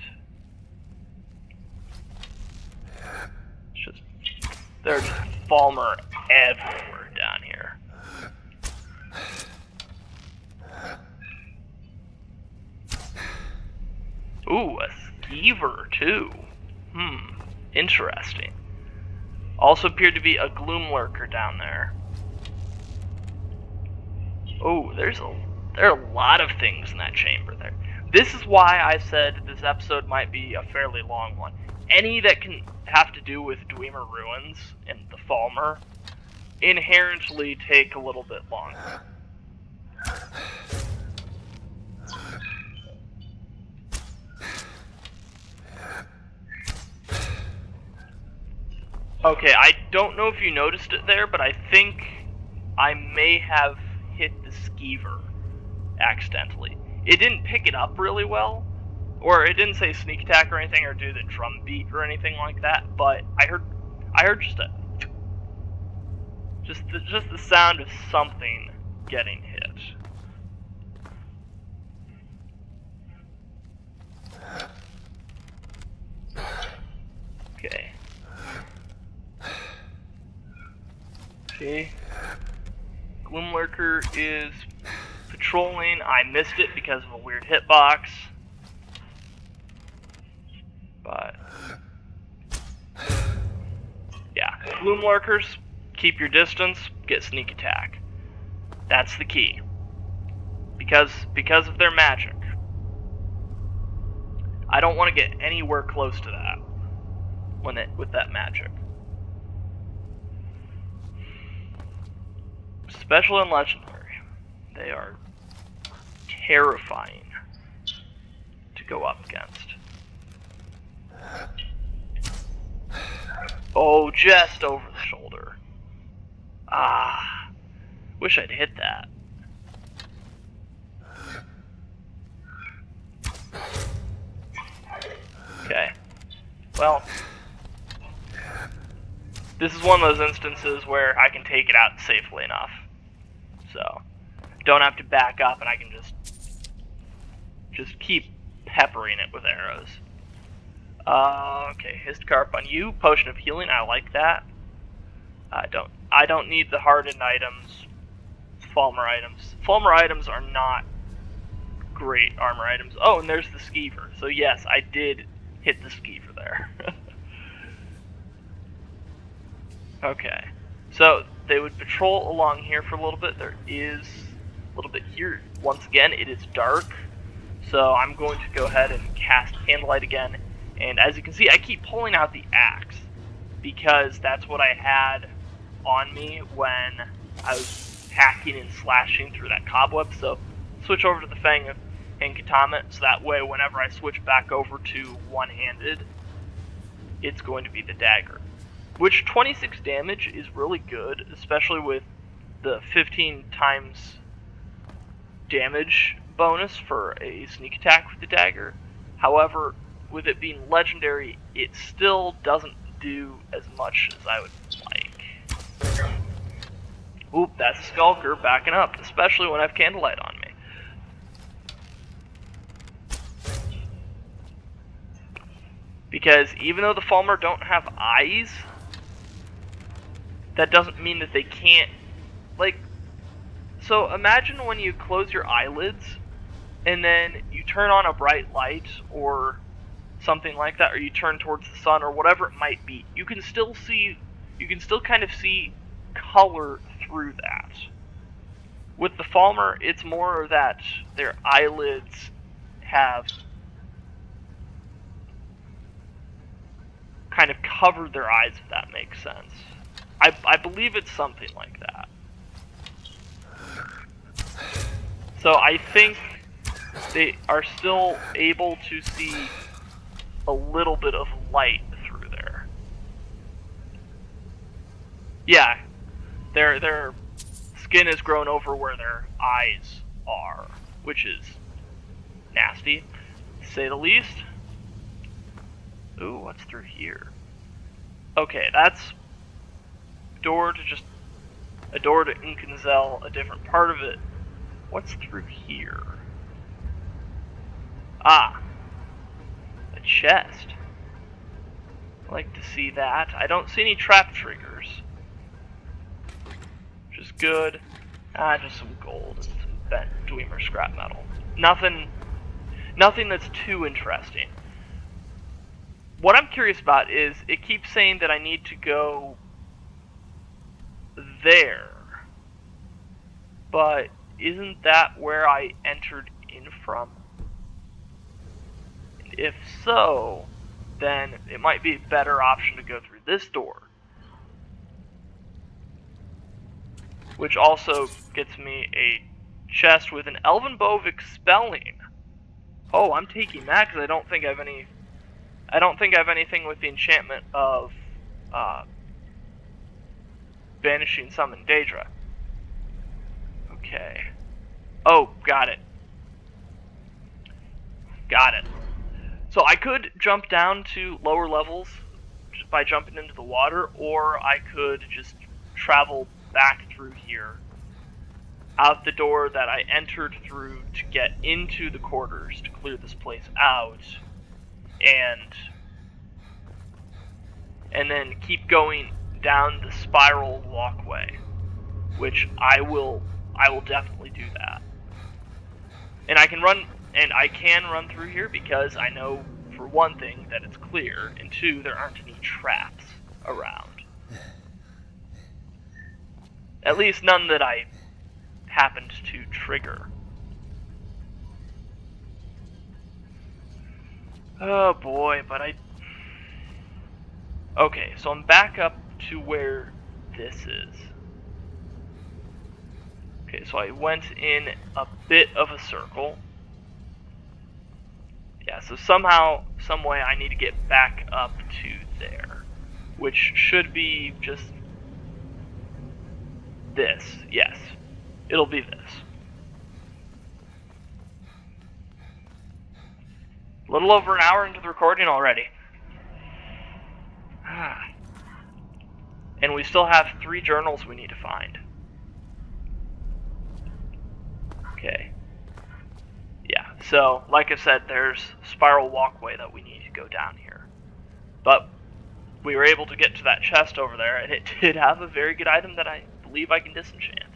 Speaker 1: There's Falmer everywhere down here. Ooh, a skeever too. Interesting. Also appeared to be a gloom lurker down there. Oh, there are a lot of things in that chamber there. This is why I said this episode might be a fairly long one. Any that can have to do with Dwemer Ruins and the Falmer inherently take a little bit longer. Okay, I don't know if you noticed it there, but I think I may have hit the skeever accidentally. It didn't pick it up really well, or it didn't say sneak attack or anything, or do the drum beat or anything like that. But I heard just the sound of something getting hit. Okay. Okay. Gloomlurker is patrolling. I missed it because of a weird hitbox. But yeah, Gloomlurkers, keep your distance, get sneak attack. That's the key. Because of their magic. I don't want to get anywhere close to that with that magic. Especially in Legendary. They are terrifying to go up against. Oh, just over the shoulder. Ah, wish I'd hit that. Okay. Well, this is one of those instances where I can take it out safely enough. So, don't have to back up and I can just keep peppering it with arrows. Okay, Histcarp on you. Potion of healing, I like that. I don't need the hardened items, Falmer items. Falmer items are not great armor items. Oh, and there's the skeever. So yes, I did hit the skeever there. Okay. So they would patrol along here for a little bit. There is a little bit here. Once again, it is dark. So I'm going to go ahead and cast Candlelight again. And as you can see, I keep pulling out the axe because that's what I had on me when I was hacking and slashing through that cobweb. So switch over to the Fang and Katana, so that way whenever I switch back over to one-handed, it's going to be the dagger. Which 26 damage is really good, especially with the 15 times damage bonus for a sneak attack with the dagger. However, with it being legendary, it still doesn't do as much as I would like. Oop, that's a Skulker backing up, especially when I have Candlelight on me. Because even though the Falmer don't have eyes, that doesn't mean that they can't, like, so imagine when you close your eyelids and then you turn on a bright light or something like that, or you turn towards the sun or whatever it might be, you can still kind of see color through that. With the Falmer, it's more that their eyelids have kind of covered their eyes, if that makes sense. I believe it's something like that. So I think they are still able to see a little bit of light through there. Yeah, their skin has grown over where their eyes are, which is nasty, to say the least. Ooh, what's through here? Okay, that's a door to Inkenzel, a different part of it. What's through here? Ah, a chest. I'd like to see that. I don't see any trap triggers, which is good. Just some gold and some bent Dwemer scrap metal. Nothing that's too interesting. What I'm curious about is, it keeps saying that I need to go there. But isn't that where I entered in from? And if so, then it might be a better option to go through this door. Which also gets me a chest with an Elven Bow of Expelling. Oh, I'm taking that because I don't think I have anything with the enchantment of Banishing Summon Daedra. Okay. Oh, got it. Got it. So I could jump down to lower levels just by jumping into the water, or I could just travel back through here, out the door that I entered through to get into the quarters to clear this place out, and and then keep going down the spiral walkway, which I will definitely do that. And I can run through here because I know, for one thing, that it's clear, and two, there aren't any traps around. At least none that I happened to trigger. Oh boy, but okay, so I'm back up to where this is. Okay, so I went in a bit of a circle. Yeah, so somehow, some way I need to get back up to there, which should be just this. Yes, it'll be this. A little over an hour into the recording already. And we still have 3 journals we need to find. Okay. Yeah, so, like I said, there's spiral walkway that we need to go down here. But we were able to get to that chest over there, and it did have a very good item that I believe I can disenchant.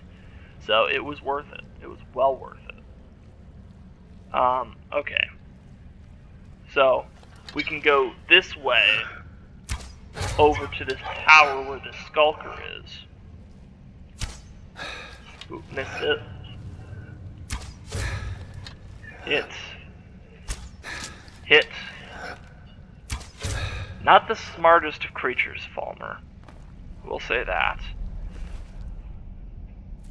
Speaker 1: So it was worth it. It was well worth it. Okay. So, we can go this way over to this tower where the skulker is. Ooh, missed it. Hit. Not the smartest of creatures, Falmer. We'll say that.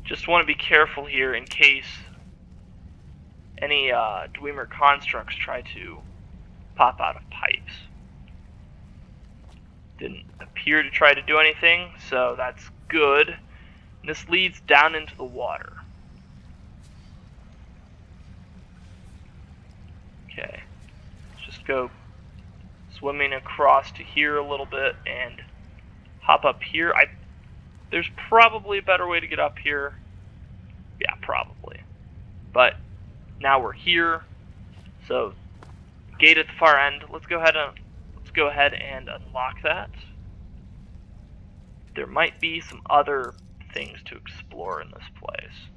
Speaker 1: Just want to be careful here in case any Dwemer constructs try to pop out of pipes. Didn't appear to try to do anything, so that's good. And this leads down into the water. Okay, let's just go swimming across to here a little bit and hop up here. There's probably a better way to get up here. Yeah, probably. But now we're here, so gate at the far end. Let's go ahead and unlock that. There might be some other things to explore in this place,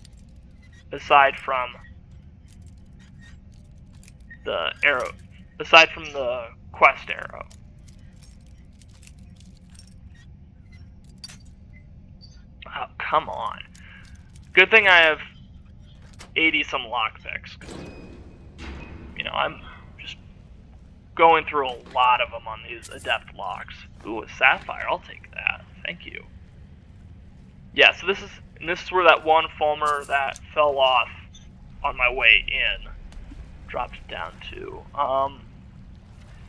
Speaker 1: aside from the arrow, aside from the quest arrow. Oh, come on. Good thing I have 80-some lockpicks. You know, I'm just going through a lot of them on these adept locks. Ooh, a sapphire, I'll take that. Thank you. Yeah, so this is where that one Falmer that fell off on my way in dropped down to.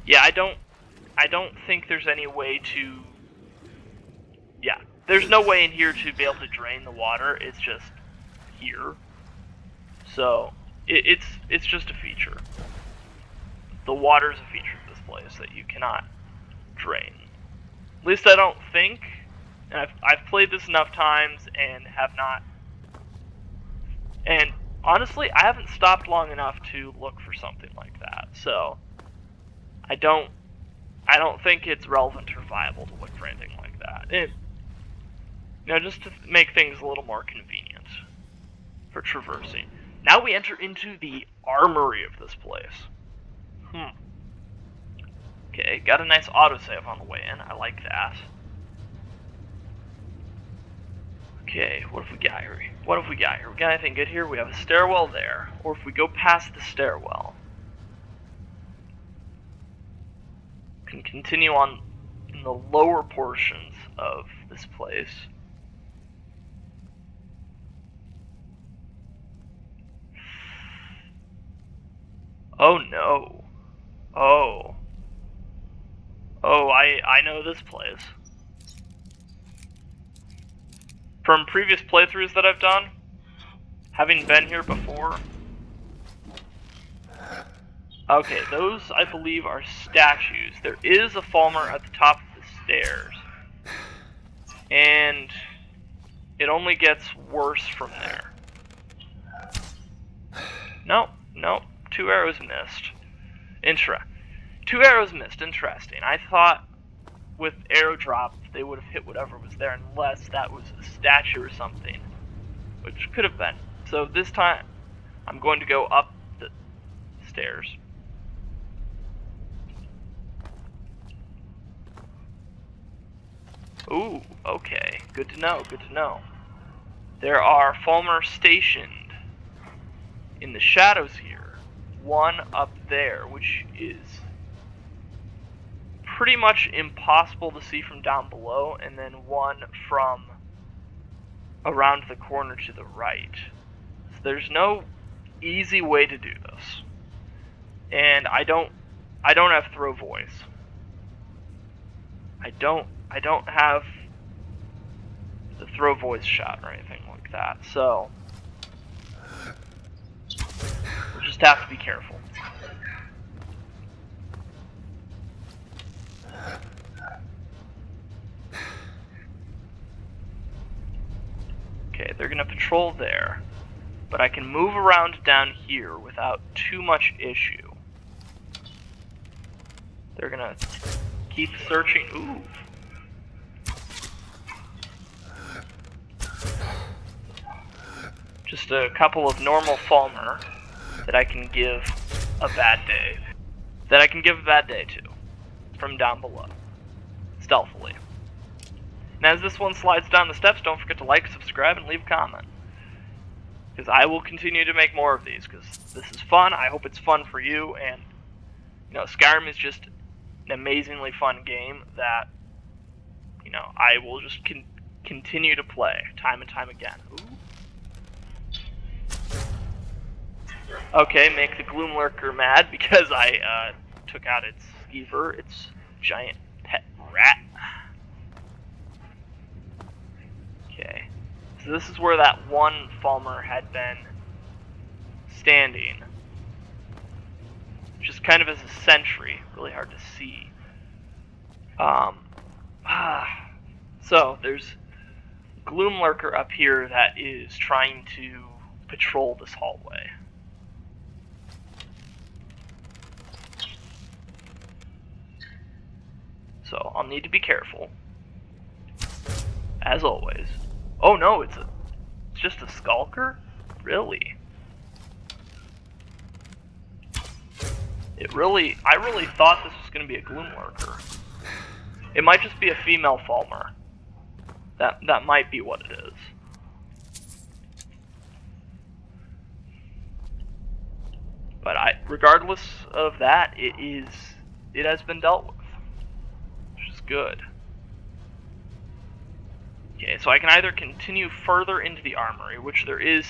Speaker 1: Yeah, I don't think there's any way to. Yeah, there's no way in here to be able to drain the water. It's just here. So it's just a feature. The water is a feature of this place that you cannot drain. At least I don't think. And I've played this enough times and have not. And honestly, I haven't stopped long enough to look for something like that. So I don't think it's relevant or viable to look for anything like that. You know, just to make things a little more convenient for traversing. Now we enter into the armory of this place. Okay, got a nice autosave on the way in. I like that. Okay, what have we got here? We got anything good here? We have a stairwell there. Or if we go past the stairwell, can continue on in the lower portions of this place. Oh no. Oh, I know this place. From previous playthroughs that I've done, having been here before. Okay, those I believe are statues. There is a Falmer at the top of the stairs. And it only gets worse from there. Nope, 2 arrows missed. 2 arrows missed, interesting. I thought with arrow drop, they would have hit whatever was there, unless that was a statue or something, which could have been. So this time, I'm going to go up the stairs. Ooh, okay. Good to know, good to know. There are Falmer stationed in the shadows here. One up there, which is pretty much impossible to see from down below, and then one from around the corner to the right. So there's no easy way to do this. And I don't have throw voice. I don't have the throw voice shot or anything like that, so we'll just have to be careful. Okay, they're gonna patrol there, but I can move around down here without too much issue. They're gonna keep searching. Ooh. Just a couple of normal Falmer that I can give a bad day. To from down below. Stealthily. And as this one slides down the steps, don't forget to like, subscribe, and leave a comment. Because I will continue to make more of these, because this is fun. I hope it's fun for you, and you know, Skyrim is just an amazingly fun game that, you know, I will just continue to play time and time again. Ooh. Okay, make the Gloom Lurker mad because I took out its skeever, its giant pet rat. Okay, so this is where that one Falmer had been standing. Just kind of as a sentry, really hard to see. So there's Gloom Lurker up here that is trying to patrol this hallway. So I'll need to be careful, as always. Oh no, it's just a skulker? Really? I really thought this was going to be a Gloom Lurker. It might just be a female Falmer. That might be what it is. But regardless of that, it has been dealt with, which is good. Okay, so I can either continue further into the armory, which there is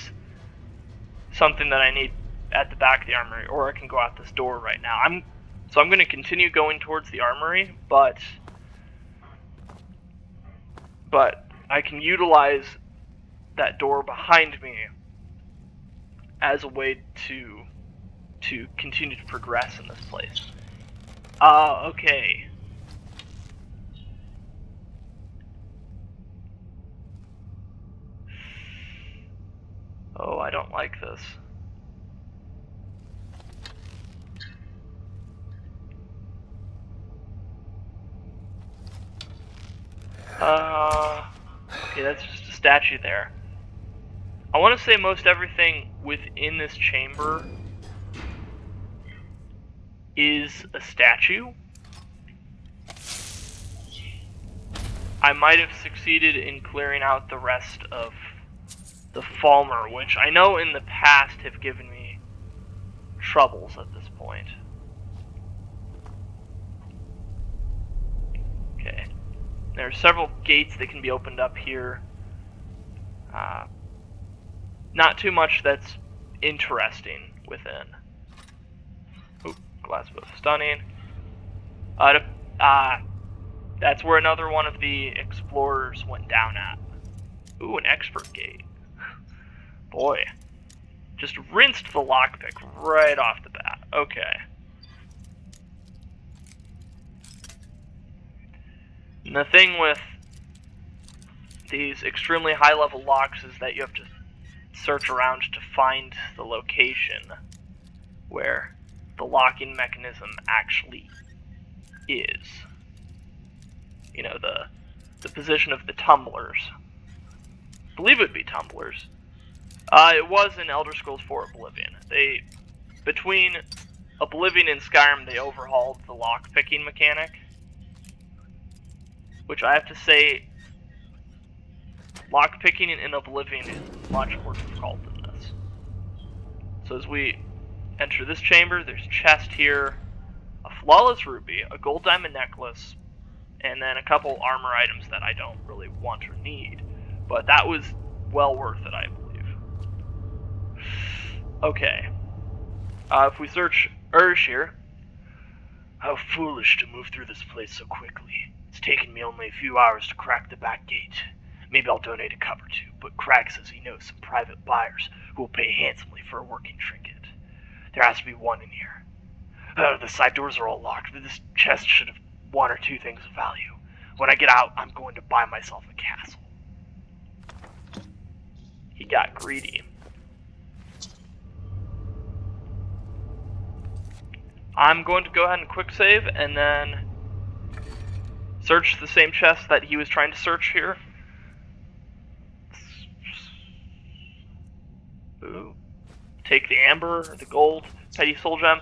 Speaker 1: something that I need at the back of the armory, or I can go out this door right now. So I'm going to continue going towards the armory, but I can utilize that door behind me as a way to continue to progress in this place. Okay. Oh, I don't like this. Okay, that's just a statue there. I want to say most everything within this chamber is a statue. I might have succeeded in clearing out the rest of the Falmer, which I know in the past have given me troubles at this point. Okay. There are several gates that can be opened up here. Not too much that's interesting within. Oop, glass bow stunning. That's where another one of the explorers went down at. Ooh, an expert gate. Boy. Just rinsed the lockpick right off the bat. Okay. And the thing with these extremely high-level locks is that you have to search around to find the location where the locking mechanism actually is. you know, the position of the tumblers. I believe it would be tumblers. It was in Elder Scrolls 4 Oblivion. Between Oblivion and Skyrim, they overhauled the lockpicking mechanic, which I have to say, lockpicking in Oblivion is much more difficult than this. So as we enter this chamber, there's a chest here, a flawless ruby, a gold diamond necklace, and then a couple armor items that I don't really want or need. But that was well worth it, I believe. Okay. If we search Urge here. How foolish to move through this place so quickly. It's taken me only a few hours to crack the back gate. Maybe I'll donate a cup or two, but Crag says he knows some private buyers who will pay handsomely for a working trinket. There has to be one in here. The side doors are all locked, but this chest should have one or two things of value. When I get out, I'm going to buy myself a castle. He got greedy. I'm going to go ahead and quick save and then search the same chest that he was trying to search here. Ooh. Take the amber, the gold, petty soul gem.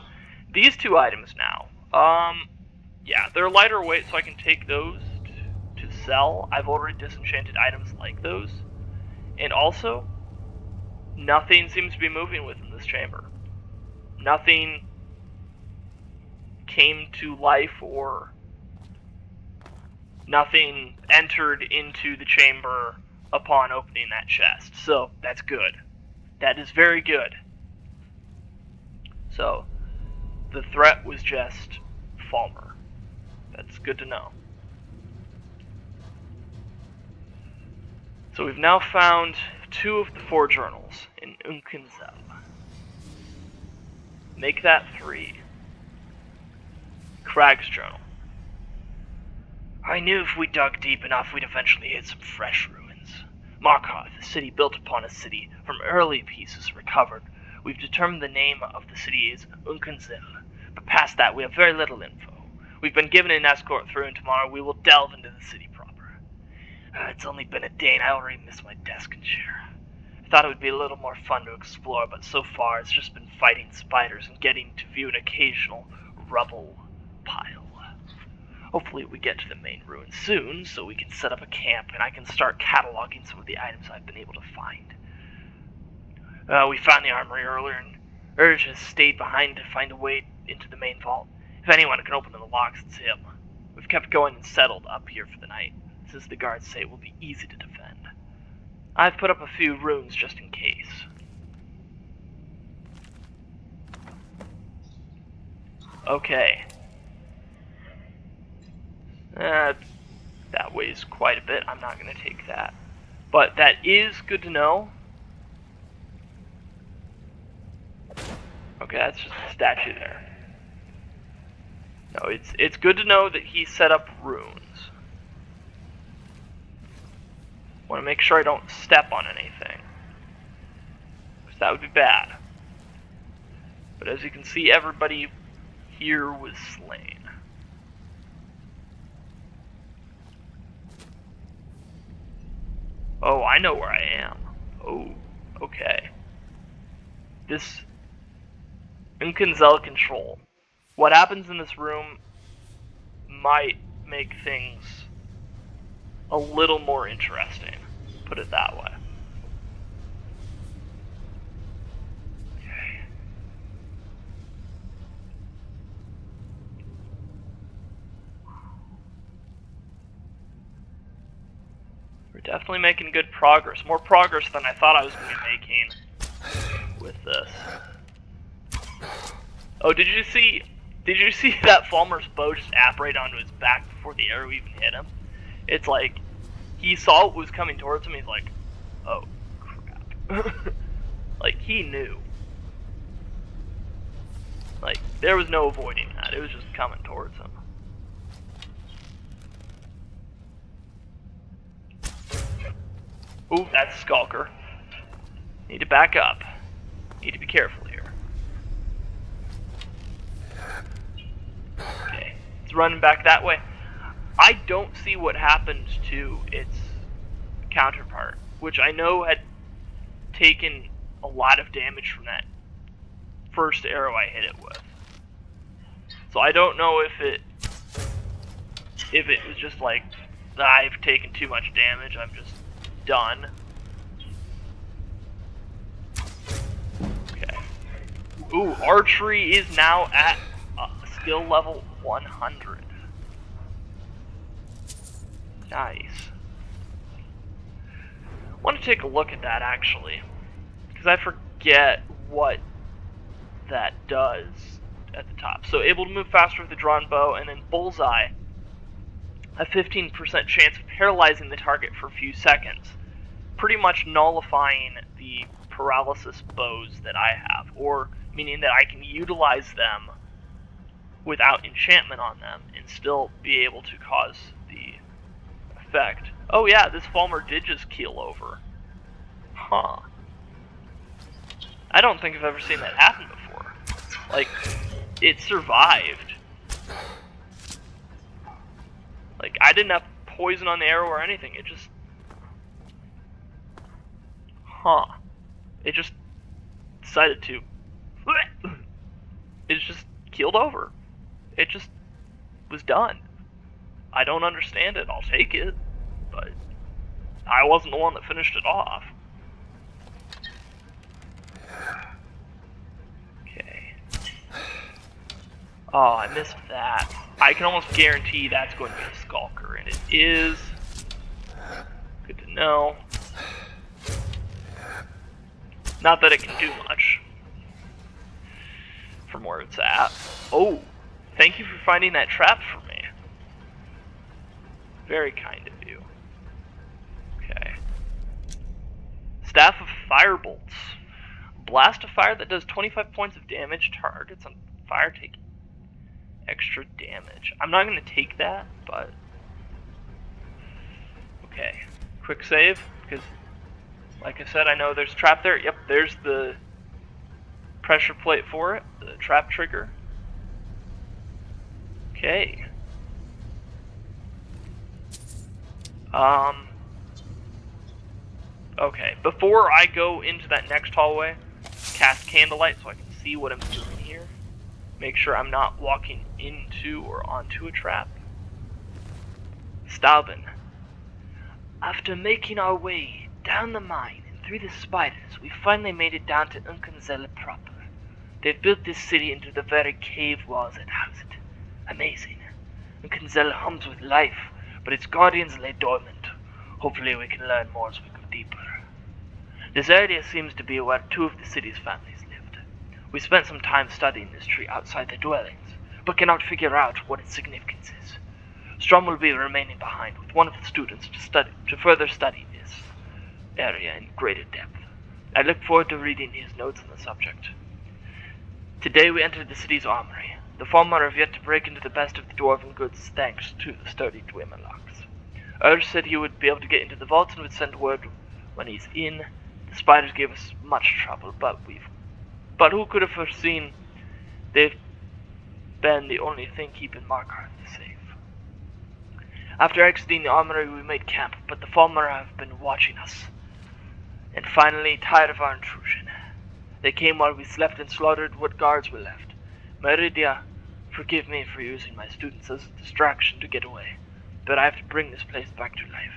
Speaker 1: These two items now. Yeah, they're lighter weight, so I can take those to sell. I've already disenchanted items like those. And also, nothing seems to be moving within this chamber. Nothing came to life, or nothing entered into the chamber upon opening that chest. So, that's good. That is very good. So, the threat was just Falmer. That's good to know. So we've now found 2 of the 4 journals in Unkenzel. Make that 3. Crag's journal. I knew if we dug deep enough, we'd eventually hit some fresh ruins. Markarth, a city built upon a city from early pieces recovered. We've determined the name of the city is Unkenzel, but past that we have very little info. We've been given an escort through, and tomorrow we will delve into the city proper. It's only been a day, and I already miss my desk and chair. I thought it would be a little more fun to explore, but so far it's just been fighting spiders and getting to view an occasional rubble pile. Hopefully we get to the main ruins soon, so we can set up a camp, and I can start cataloging some of the items I've been able to find. We found the armory earlier, and Urge has stayed behind to find a way into the main vault. If anyone can open the locks, it's him. We've kept going and settled up here for the night, since the guards say it will be easy to defend. I've put up a few runes just in case. Okay. That weighs quite a bit. I'm not going to take that. But that is good to know. Okay, that's just a statue there. No, it's good to know that he set up runes. Want to make sure I don't step on anything, because that would be bad. But as you can see, everybody here was slain. Oh, I know where I am. Oh, okay. This Unkenzel control. What happens in this room might make things a little more interesting, put it that way. Okay. We're definitely making good progress. More progress than I thought I was going to be making with this. Oh, did you see that Falmer's bow just apparate onto his back before the arrow even hit him? It's like, he saw what was coming towards him, he's like, oh, crap. Like, he knew. Like, there was no avoiding that, it was just coming towards him. Ooh, that's Skulker. Need to back up. Need to be careful here. Okay, it's running back that way. I don't see what happened to its counterpart, which I know had taken a lot of damage from that first arrow I hit it with. So I don't know if it was just like, I've taken too much damage, I'm just done. Okay. Ooh, archery is now at skill level 100. Nice. I want to take a look at that actually, because I forget what that does at the top. So able to move faster with the drawn bow, and then bullseye, a 15% chance of paralyzing the target for a few seconds, pretty much nullifying the paralysis bows that I have, or meaning that I can utilize them without enchantment on them and still be able to cause the effect. Oh yeah, this Falmer did just keel over. Huh. I don't think I've ever seen that happen before. Like, it survived. Like, I didn't have poison on the arrow or anything, it just... Huh. It just decided to... It just keeled over. It just was done. I don't understand it, I'll take it, but I wasn't the one that finished it off. Okay. Oh, I missed that. I can almost guarantee that's going to be a Skulker, and it is. Good to know. Not that it can do much from where it's at. Oh, thank you for finding that trap for me. Very kind of you. Okay. Staff of Firebolts. Blast of fire that does 25 points of damage. Targets on fire take extra damage. I'm not going to take that, but... Okay. Quick save, because, like I said, I know there's a trap there. Yep, there's the pressure plate for it. The trap trigger. Okay. Okay, before I go into that next hallway, cast Candlelight so I can see what I'm doing here. Make sure I'm not walking into or onto a trap. Stauben. After making our way down the mine and through the spiders, we finally made it down to Unkenzel proper. They've built this city into the very cave walls that house it. Amazing. Unkenzel hums with life, but its guardians lay dormant. Hopefully we can learn more as we go deeper. This area seems to be where two of the city's families lived. We spent some time studying this tree outside the dwellings, but cannot figure out what its significance is. Strom will be remaining behind with one of the students to further study this area in greater depth. I look forward to reading his notes on the subject. Today we entered the city's armory. The Falmer have yet to break into the best of the dwarven goods thanks to the sturdy Dwemerlocks. Urge said he would be able to get into the vault and would send word when he's in. The spiders gave us much trouble, but who could have foreseen they've been the only thing keeping Markarth safe. After exiting the armory we made camp, but the Falmer have been watching us. And finally, tired of our intrusion. They came while we slept and slaughtered what guards were left. Meridia, forgive me for using my students as a distraction to get away, but I have to bring this place back to life.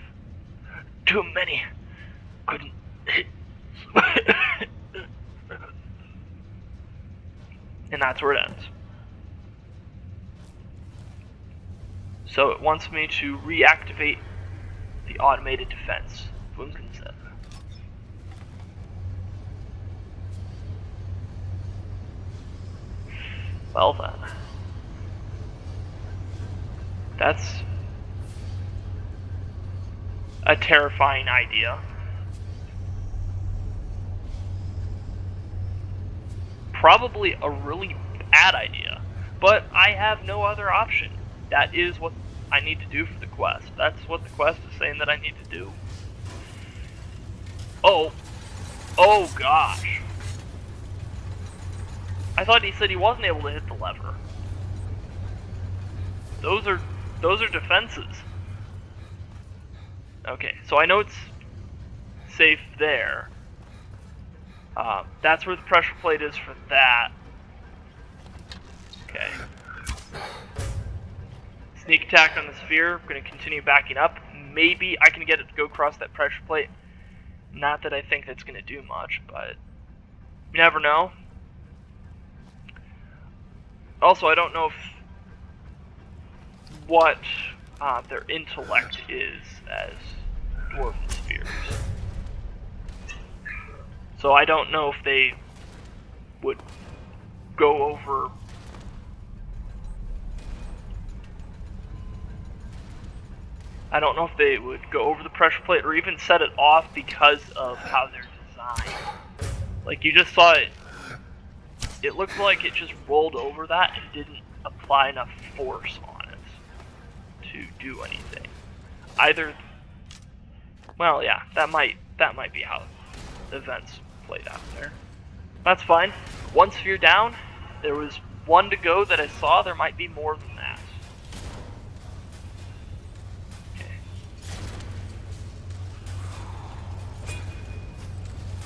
Speaker 1: Too many couldn't... And that's where it ends. So it wants me to reactivate the automated defense. Wunkenset. Well then. That's a terrifying idea. Probably a really bad idea, but I have no other option. That is what I need to do for the quest. That's what the quest is saying that I need to do. Oh gosh. I thought he said he wasn't able to hit the lever. Those are Those are defenses. Okay, so I know it's safe there. That's where the pressure plate is for that. Okay. Sneak attack on the sphere. I'm going to continue backing up. Maybe I can get it to go across that pressure plate. Not that I think that's going to do much, but you never know. Also, I don't know what their intellect is as dwarven spheres. So I don't know if they would go over... I don't know if they would go over the pressure plate or even set it off because of how they're designed. Like, you just saw it. It looked like it just rolled over that and didn't apply enough force on it to do anything. Either... Well, yeah, that might be how events played out there. That's fine. One sphere down. There was one to go that I saw. There might be more than that.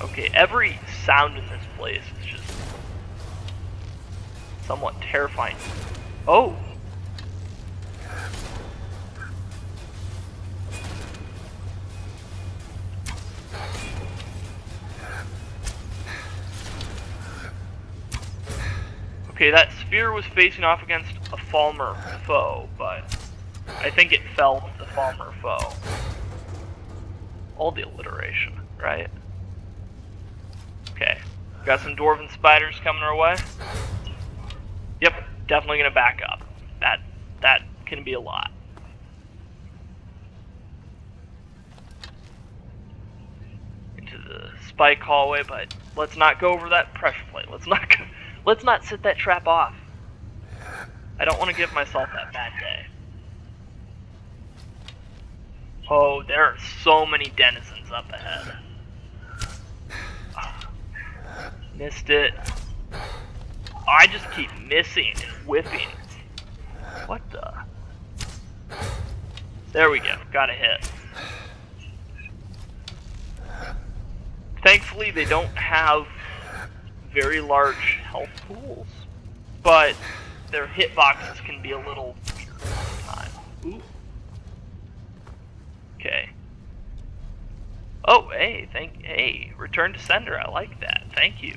Speaker 1: Okay, every sound in this place is just somewhat terrifying. Oh! Okay, that sphere was facing off against a Falmer foe, but I think it fell with the Falmer foe. All the alliteration, right? Okay, got some dwarven spiders coming our way. Yep, definitely gonna back up. That can be a lot. Into the spike hallway, but let's not go over that pressure plate. Let's not set that trap off. I don't want to give myself that bad day. Oh, there are so many denizens up ahead. Missed it. I just keep missing and whipping. What the? There we go. Got a hit. Thankfully, they don't have very large health pools, but their hitboxes can be a little weird sometimes. Ooh. Okay. Oh, hey, hey, return to sender. I like that. Thank you.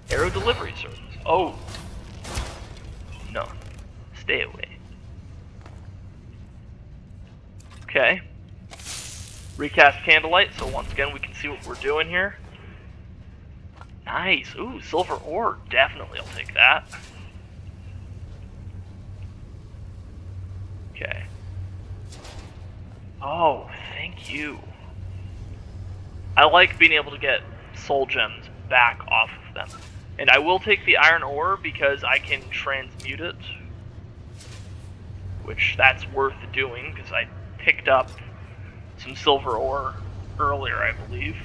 Speaker 1: Arrow delivery service. Oh. No. Stay away. Okay. Recast candlelight, so once again we can see what we're doing here. Nice. Ooh, silver ore. Definitely, I'll take that. Okay. Oh, thank you. I like being able to get soul gems back off of them. And I will take the iron ore because I can transmute it. Which that's worth doing because I picked up some silver ore earlier, I believe.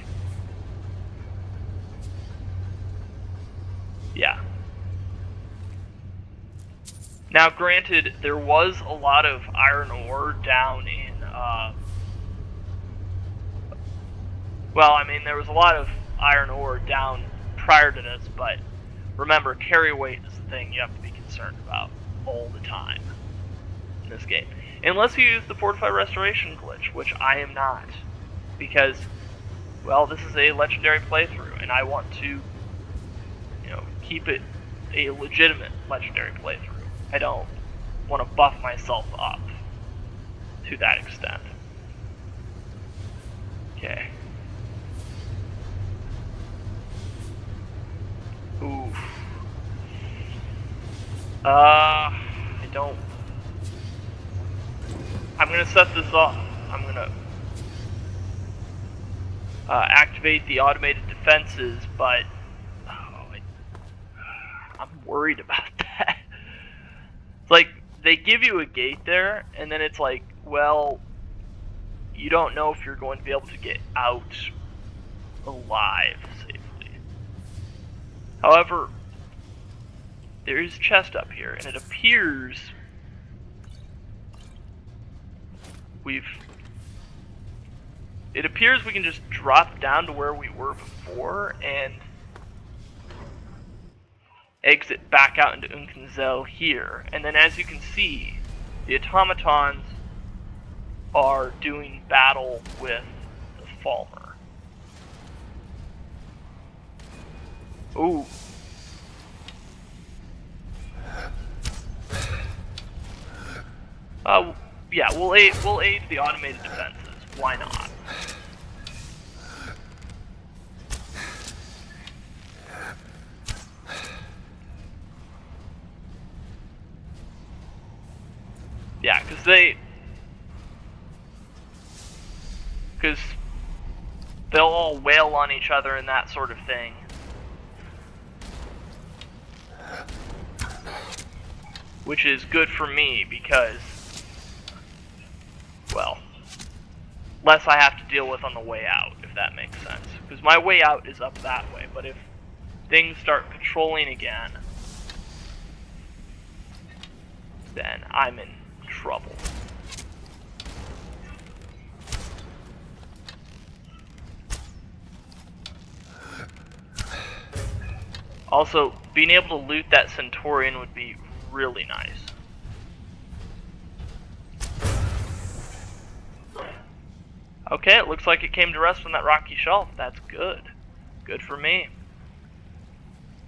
Speaker 1: Yeah. Now, granted, there was a lot of iron ore down in, well, I mean, there was a lot of iron ore down prior to this, but remember, carry weight is the thing you have to be concerned about all the time in this game. Unless you use the Fortify Restoration glitch, which I am not, because, well, this is a legendary playthrough, and I want to, you know, keep it a legitimate legendary playthrough. I don't want to buff myself up to that extent. Okay. Oof. I don't... I'm gonna set this off. I'm gonna activate the automated defenses, but I'm worried about that. It's like, they give you a gate there, and then it's like, well, you don't know if you're going to be able to get out alive safely. However, there is a chest up here, and it appears we can just drop down to where we were before and exit back out into Unkenzel here. And then as you can see, the automatons are doing battle with the Falmer. Ooh. Yeah, we'll aid the automated defenses. Why not? Yeah, because they'll all wail on each other and that sort of thing. Which is good for me because, well, less I have to deal with on the way out, if that makes sense. Because my way out is up that way, but if things start patrolling again, then I'm in trouble. Also, being able to loot that Centaurian would be really nice. Okay, it looks like it came to rest on that rocky shelf. That's good. Good for me.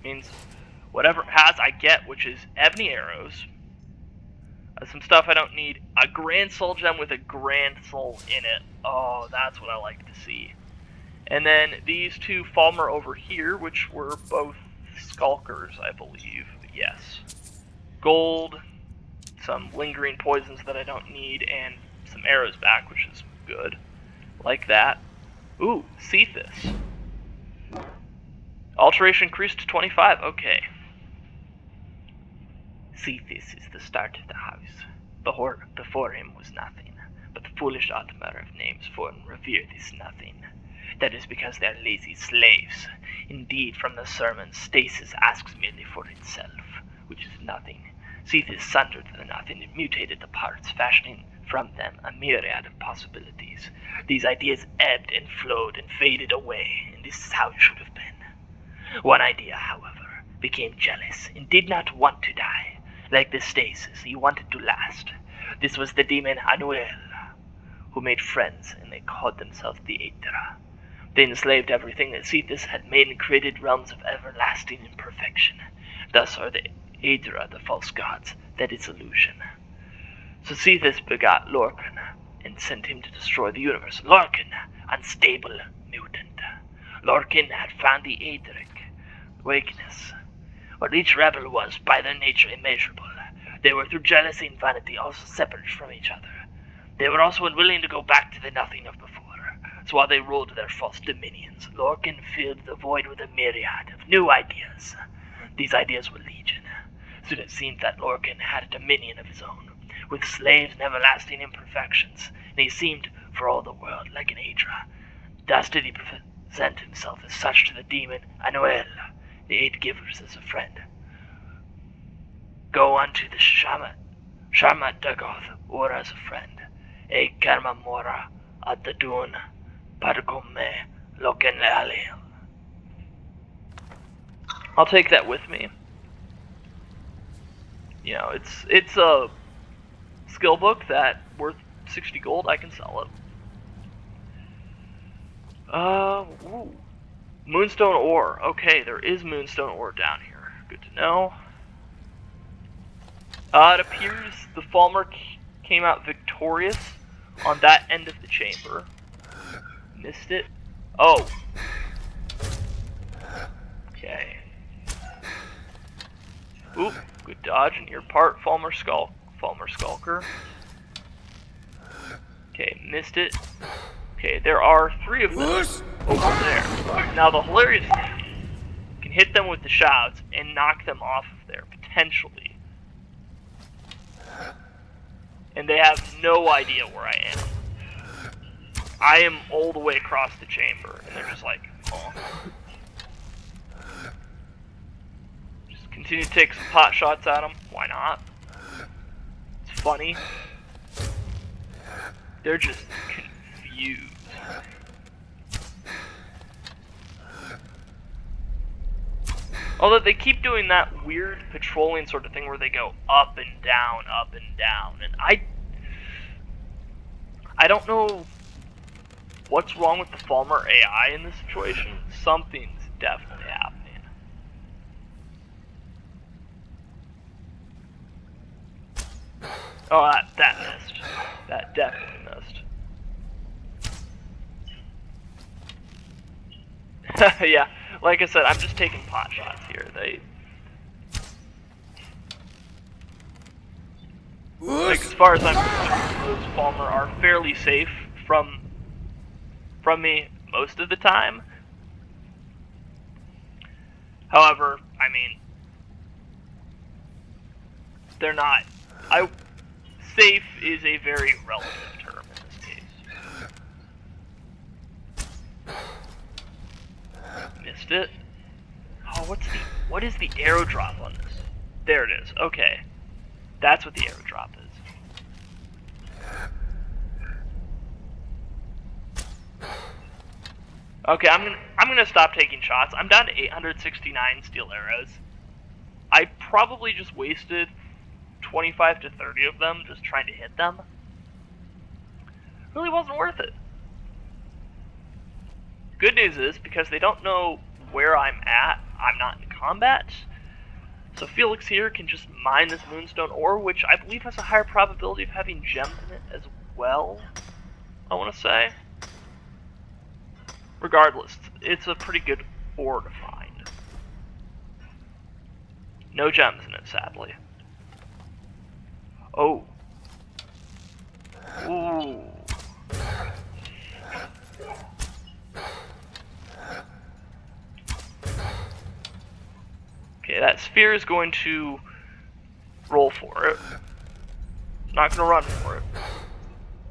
Speaker 1: Means whatever it has I get, which is ebony arrows. Some stuff I don't need. A grand soul gem with a grand soul in it. Oh, that's what I like to see. And then these two Falmer over here, which were both skulkers, I believe. Yes. Gold, some lingering poisons that I don't need, and some arrows back, which is good. Like that. Ooh, Cephas. Alteration increased to 25. Okay. Cephas is the start of the house. Before him was nothing, but the foolish Ottomer of names form revere this nothing. That is because they are lazy slaves. Indeed, from the sermon, stasis asks merely for itself, which is nothing. Cephas sundered the nothing and mutated the parts, fashioning from them a myriad of possibilities. These ideas ebbed and flowed and faded away, and this is how it should have been. One idea, however, became jealous and did not want to die. Like the stasis, he wanted to last. This was the demon Anuel, who made friends, and they called themselves the Aethera. They enslaved everything that Cephas had made and created realms of everlasting imperfection. Thus are the Aethera the false gods, that is illusion. So Cephas begot Lorcan, and sent him to destroy the universe. Lorcan, unstable mutant. Lorcan had found the Aetheric weakness. What each rebel was, by their nature, immeasurable. They were, through jealousy and vanity, also separate from each other. They were also unwilling to go back to the nothing of before. So while they ruled their false dominions, Lorcan filled the void with a myriad of new ideas. These ideas were legion. Soon it seemed that Lorcan had a dominion of his own, with slaves and everlasting imperfections, and he seemed, for all the world, like an Aethera. Thus did he present himself as such to the demon Anuel, the eight givers, as a friend. Go unto the Shamat Dagoth, or as a friend. E karma mora at the dun, pargome loken lealil. I'll take that with me. You know, it's a skill book that worth 60 gold. I can sell it. Ooh. Moonstone ore. Okay, there is moonstone ore down here. Good to know. It appears the Falmer came out victorious on that end of the chamber. Missed it. Oh. Okay. Oop, good dodge on your part, Falmer Skulker. Okay, missed it. Okay, there are 3 of them over there. Now the hilarious thing is, you can hit them with the shouts and knock them off of there, potentially. And they have no idea where I am. I am all the way across the chamber, and they're just like, oh. Just continue to take some pot shots at them. Why not? It's funny. They're just confused. Although they keep doing that weird patrolling sort of thing where they go up and down, and I don't know what's wrong with the Falmer AI in this situation. Something's definitely happening. Oh, that missed. That definitely missed. Yeah, like I said, I'm just taking pot shots here. Like, as far as I'm concerned, those Falmer are fairly safe from me most of the time. However, I mean, they're not. Safe is a very relative term in this case. Missed it. Oh, what is the arrow drop on this? There it is. Okay, that's what the arrow drop is. Okay, I'm gonna stop taking shots. I'm down to 869 steel arrows. I probably just wasted 25 to 30 of them just trying to hit them. Really wasn't worth it. Good news is, because they don't know where I'm at, I'm not in combat. So Felix here can just mine this moonstone ore, which I believe has a higher probability of having gems in it as well, I want to say. Regardless, it's a pretty good ore to find. No gems in it, sadly. Oh. Ooh. Okay, that sphere is going to roll for it. It's not going to run for it.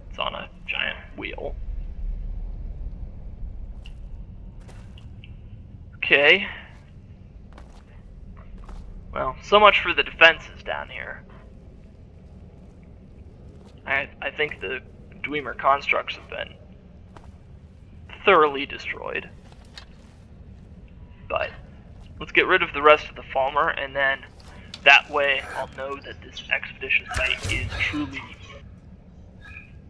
Speaker 1: It's on a giant wheel. Okay. Well, so much for the defenses down here. I think the Dwemer constructs have been thoroughly destroyed. But let's get rid of the rest of the Falmer, and then that way I'll know that this expedition site is truly,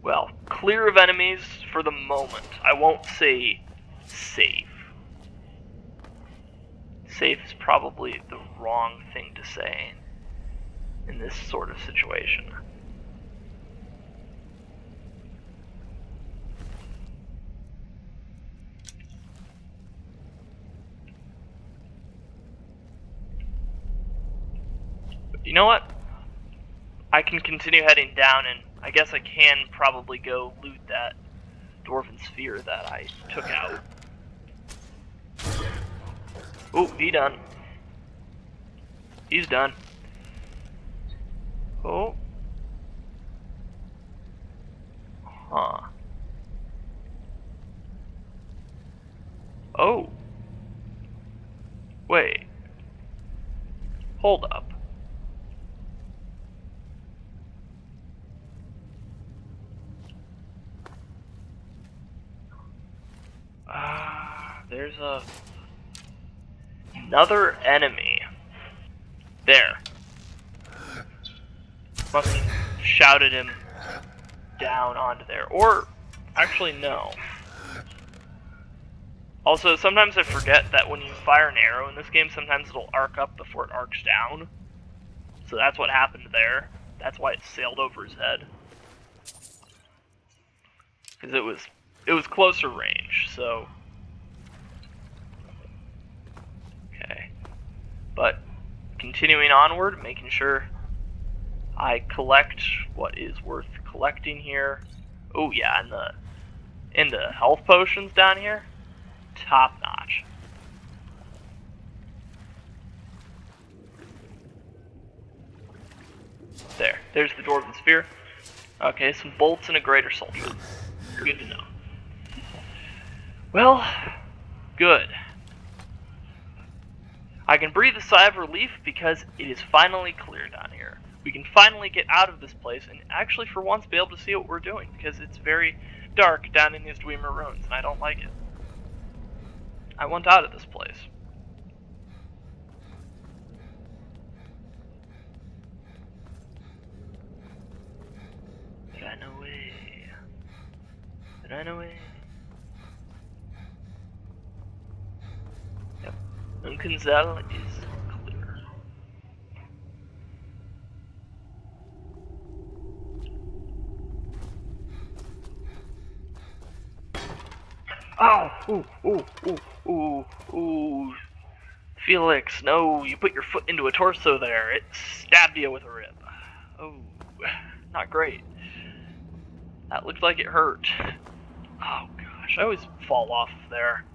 Speaker 1: well, clear of enemies for the moment. I won't say safe. Safe is probably the wrong thing to say in this sort of situation. You know what? I can continue heading down, and I guess I can probably go loot that dwarven sphere that I took out. Oh, he done. He's done. Oh. Huh. Oh. Wait. Hold up. There's another enemy. There. Must have shouted him down onto there. Or, actually, no. Also, sometimes I forget that when you fire an arrow in this game, sometimes it'll arc up before it arcs down. So that's what happened there. That's why it sailed over his head. Because it was closer range, so... Okay. But, continuing onward, making sure I collect what is worth collecting here. Oh yeah, and the health potions down here, top notch. There's the Dwarven Sphere. Okay, some bolts and a greater soldier. Good to know. Well, good. I can breathe a sigh of relief because it is finally clear down here. We can finally get out of this place and actually for once be able to see what we're doing, because it's very dark down in these Dwemer ruins and I don't like it. I want out of this place. Run away. Run away. Yep. Unkenzel is clear. Oh! Ooh. Felix, no, you put your foot into a torso there. It stabbed you with a rib. Oh, not great. That looked like it hurt. Oh gosh, I always fall off there.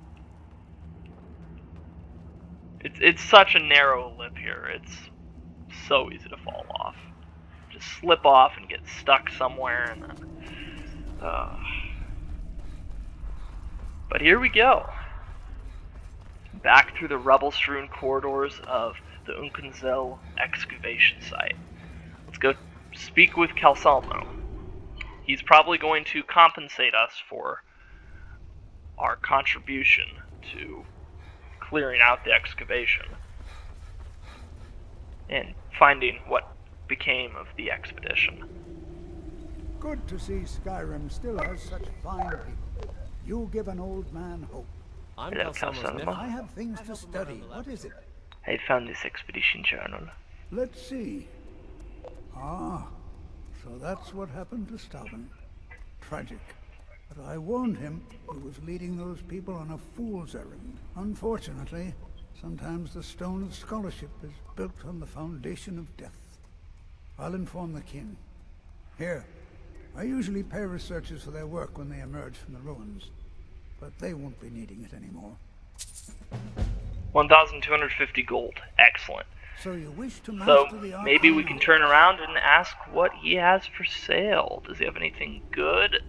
Speaker 1: It's such a narrow lip here. It's so easy to fall off. Just slip off and get stuck somewhere and then... But here we go. Back through the rubble-strewn corridors of the Unkenzel excavation site. Let's go speak with Calsalmo. He's probably going to compensate us for our contribution to clearing out the excavation and finding what became of the expedition.
Speaker 7: Good to see Skyrim still has such fine people. You give an old man hope.
Speaker 8: I'm
Speaker 1: Hello,
Speaker 8: Calsalmo's nephew.
Speaker 7: I have things to study. What is it?
Speaker 1: I found this expedition journal.
Speaker 7: Let's see. Ah, so that's what happened to Stauben. Tragic. But I warned him he was leading those people on a fool's errand. Unfortunately, sometimes the stone of scholarship is built on the foundation of death. I'll inform the king. Here, I usually pay researchers for their work when they emerge from the ruins, but they won't be needing it anymore.
Speaker 1: 1,250 gold. Excellent.
Speaker 7: So you wish to
Speaker 1: So
Speaker 7: master the art
Speaker 1: maybe we
Speaker 7: of
Speaker 1: can
Speaker 7: war.
Speaker 1: turn around and ask what he has for sale. Does he have anything good?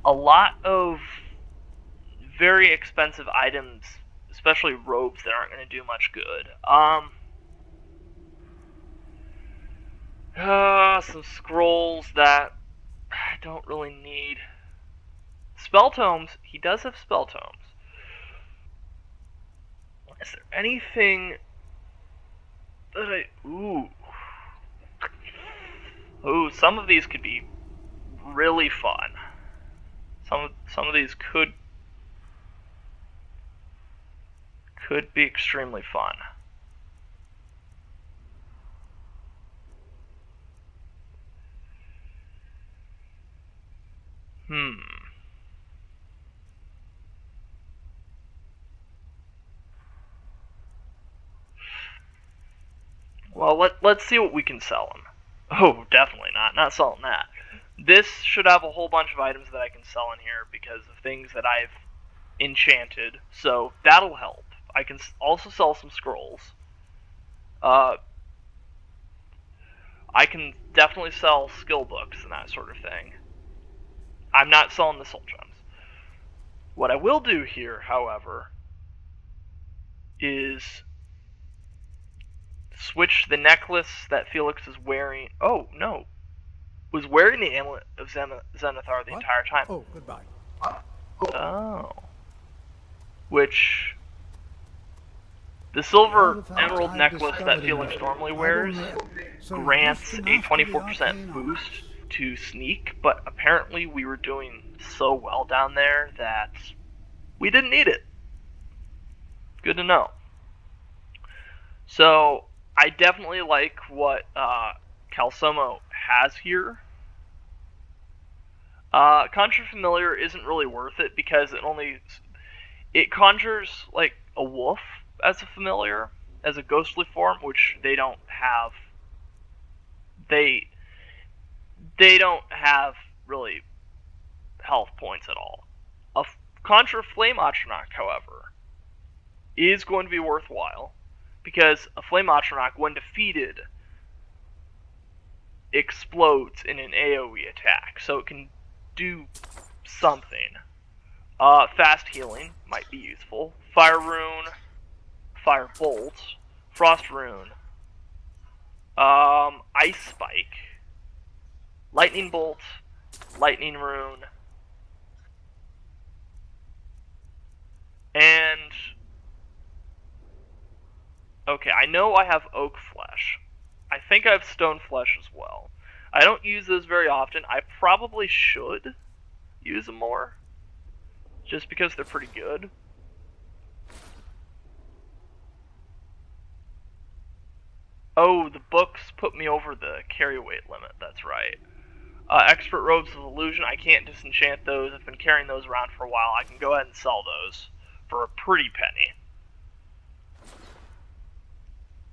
Speaker 1: A lot of very expensive items, especially robes that aren't going to do much good. Some scrolls that I don't really need. Spell tomes. He does have spell tomes. Is there anything that I... Ooh, some of these could be really fun. Some of these could be extremely fun. Well, let's see what we can sell him. Oh, definitely not selling that. This should have a whole bunch of items that I can sell in here because of things that I've enchanted, so that'll help. I can also sell some scrolls. I can definitely sell skill books and that sort of thing. I'm not selling the soul gems. What I will do here, however, is switch the necklace that Felix is wearing. Oh, no. Was wearing the amulet of Zenithar the
Speaker 7: What?
Speaker 1: entire time.
Speaker 7: Oh, goodbye.
Speaker 1: Oh. Which... The silver emerald
Speaker 7: I've
Speaker 1: necklace that
Speaker 7: discovered
Speaker 1: Felix
Speaker 7: in
Speaker 1: normally
Speaker 7: I've
Speaker 1: wears
Speaker 7: only- so you
Speaker 1: grants
Speaker 7: wish
Speaker 1: a
Speaker 7: to master the
Speaker 1: 24%
Speaker 7: arcane
Speaker 1: boost
Speaker 7: arts.
Speaker 1: to sneak, but apparently we were doing so well down there that we didn't need it. Good to know. So, I definitely like what Calsomo has here. Conjure Familiar isn't really worth it because it conjures like a wolf as a familiar, as a ghostly form, which they don't have. They don't have really health points at all. Conjure Flame Atronach, however, is going to be worthwhile because a Flame Atronach, when defeated, explodes in an AoE attack, so it can do something. Fast healing might be useful. Fire Rune, Fire Bolt, Frost Rune. Ice Spike. Lightning Bolt. Lightning Rune. And... okay, I know I have Oak Flesh. I think I have Stone Flesh as well. I don't use those very often. I probably should use them more. Just because they're pretty good. Oh, the books put me over the carry weight limit, that's right. Expert Robes of Illusion, I can't disenchant those. I've been carrying those around for a while. I can go ahead and sell those for a pretty penny.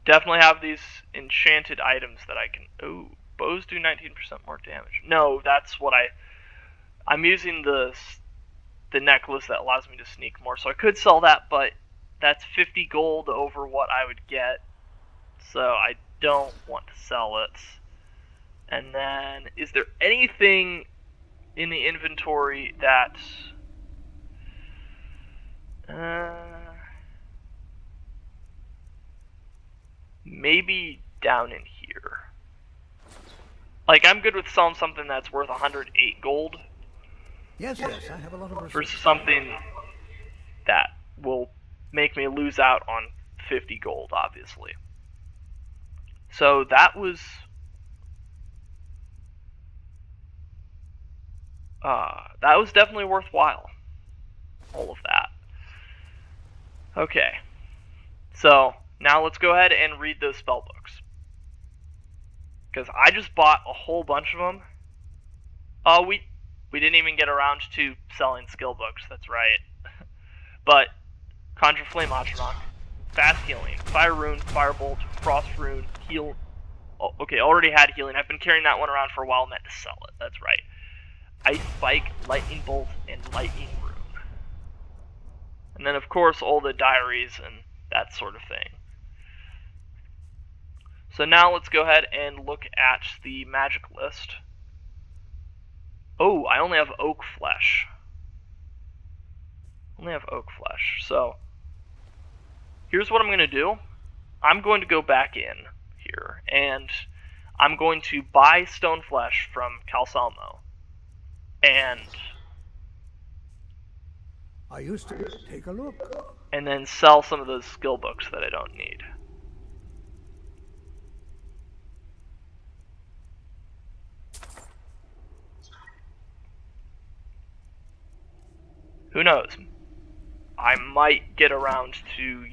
Speaker 1: Definitely have these enchanted items that I can... ooh, bows do 19% more damage. No, that's what I'm using the necklace that allows me to sneak more, so I could sell that, but that's 50 gold over what I would get, so I don't want to sell it. And then, is there anything in the inventory that... maybe down in here. Like, I'm good with selling something that's worth 108 gold.
Speaker 7: Yes, I have a lot of research.
Speaker 1: Versus something that will make me lose out on 50 gold, obviously. So that was... definitely worthwhile. All of that. Okay. So, now let's go ahead and read those spell books. Because I just bought a whole bunch of them. We didn't even get around to selling skill books, that's right. But, Conjure Flame Atronach, Fast Healing, Fire Rune, Firebolt, Frost Rune, Heal... oh, okay, already had Healing. I've been carrying that one around for a while, meant to sell it, that's right. Ice Spike, Lightning Bolt, and Lightning Rune. And then, of course, all the diaries and that sort of thing. So now let's go ahead and look at the magic list. Oh, I only have Oak Flesh. So, here's what I'm going to do. I'm going to go back in here, and I'm going to buy Stone Flesh from Calsalmo. And...
Speaker 7: I used to take a look.
Speaker 1: And then sell some of those skill books that I don't need. Who knows? I might get around to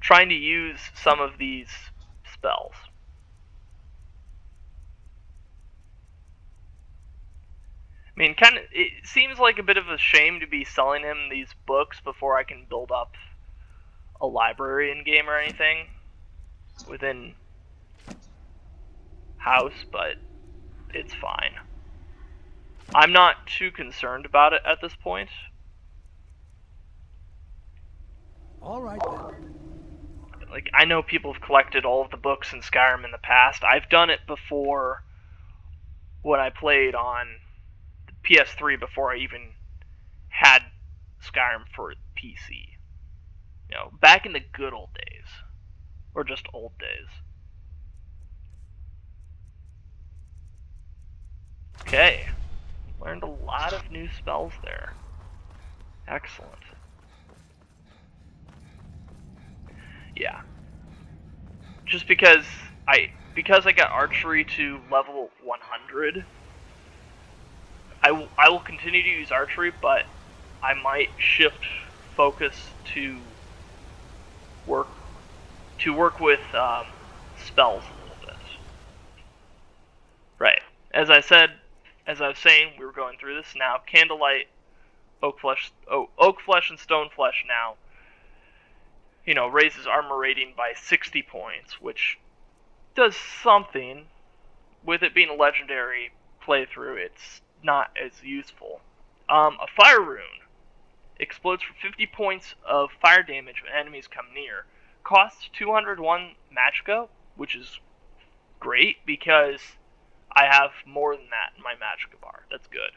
Speaker 1: trying to use some of these spells. I mean, it seems like a bit of a shame to be selling him these books before I can build up a librarian game or anything within house, but it's fine. I'm not too concerned about it at this point.
Speaker 7: All right then.
Speaker 1: Like, I know people have collected all of the books in Skyrim in the past. I've done it before when I played on the PS3 before I even had Skyrim for PC. You know, back in the good old days. Or just old days. Okay. Learned a lot of new spells there. Excellent. Yeah. Just because I got Archery to level 100, I will continue to use Archery, but I might shift focus to work with spells a little bit. Right. As I was saying, we were going through this now. Candlelight, Oak Flesh and Stone Flesh now, you know, raises armor rating by 60 points, which does something. With it being a legendary playthrough, it's not as useful. A Fire Rune explodes for 50 points of fire damage when enemies come near. Costs 201 magicka, which is great because I have more than that in my magicka bar. That's good.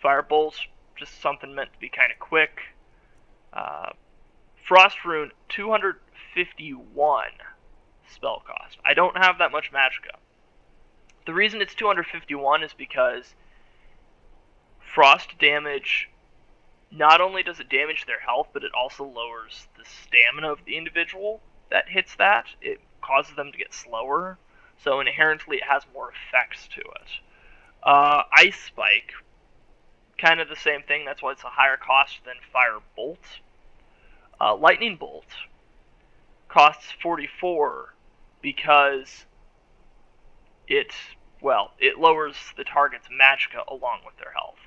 Speaker 1: Firebolt's just something meant to be kind of quick. Frost Rune, 251 spell cost. I don't have that much magicka. The reason it's 251 is because frost damage, not only does it damage their health, but it also lowers the stamina of the individual that hits that. It causes them to get slower, so inherently it has more effects to it. Ice Spike, kind of the same thing, that's why it's a higher cost than Fire Bolt. Lightning Bolt costs 44 because it lowers the target's magicka along with their health.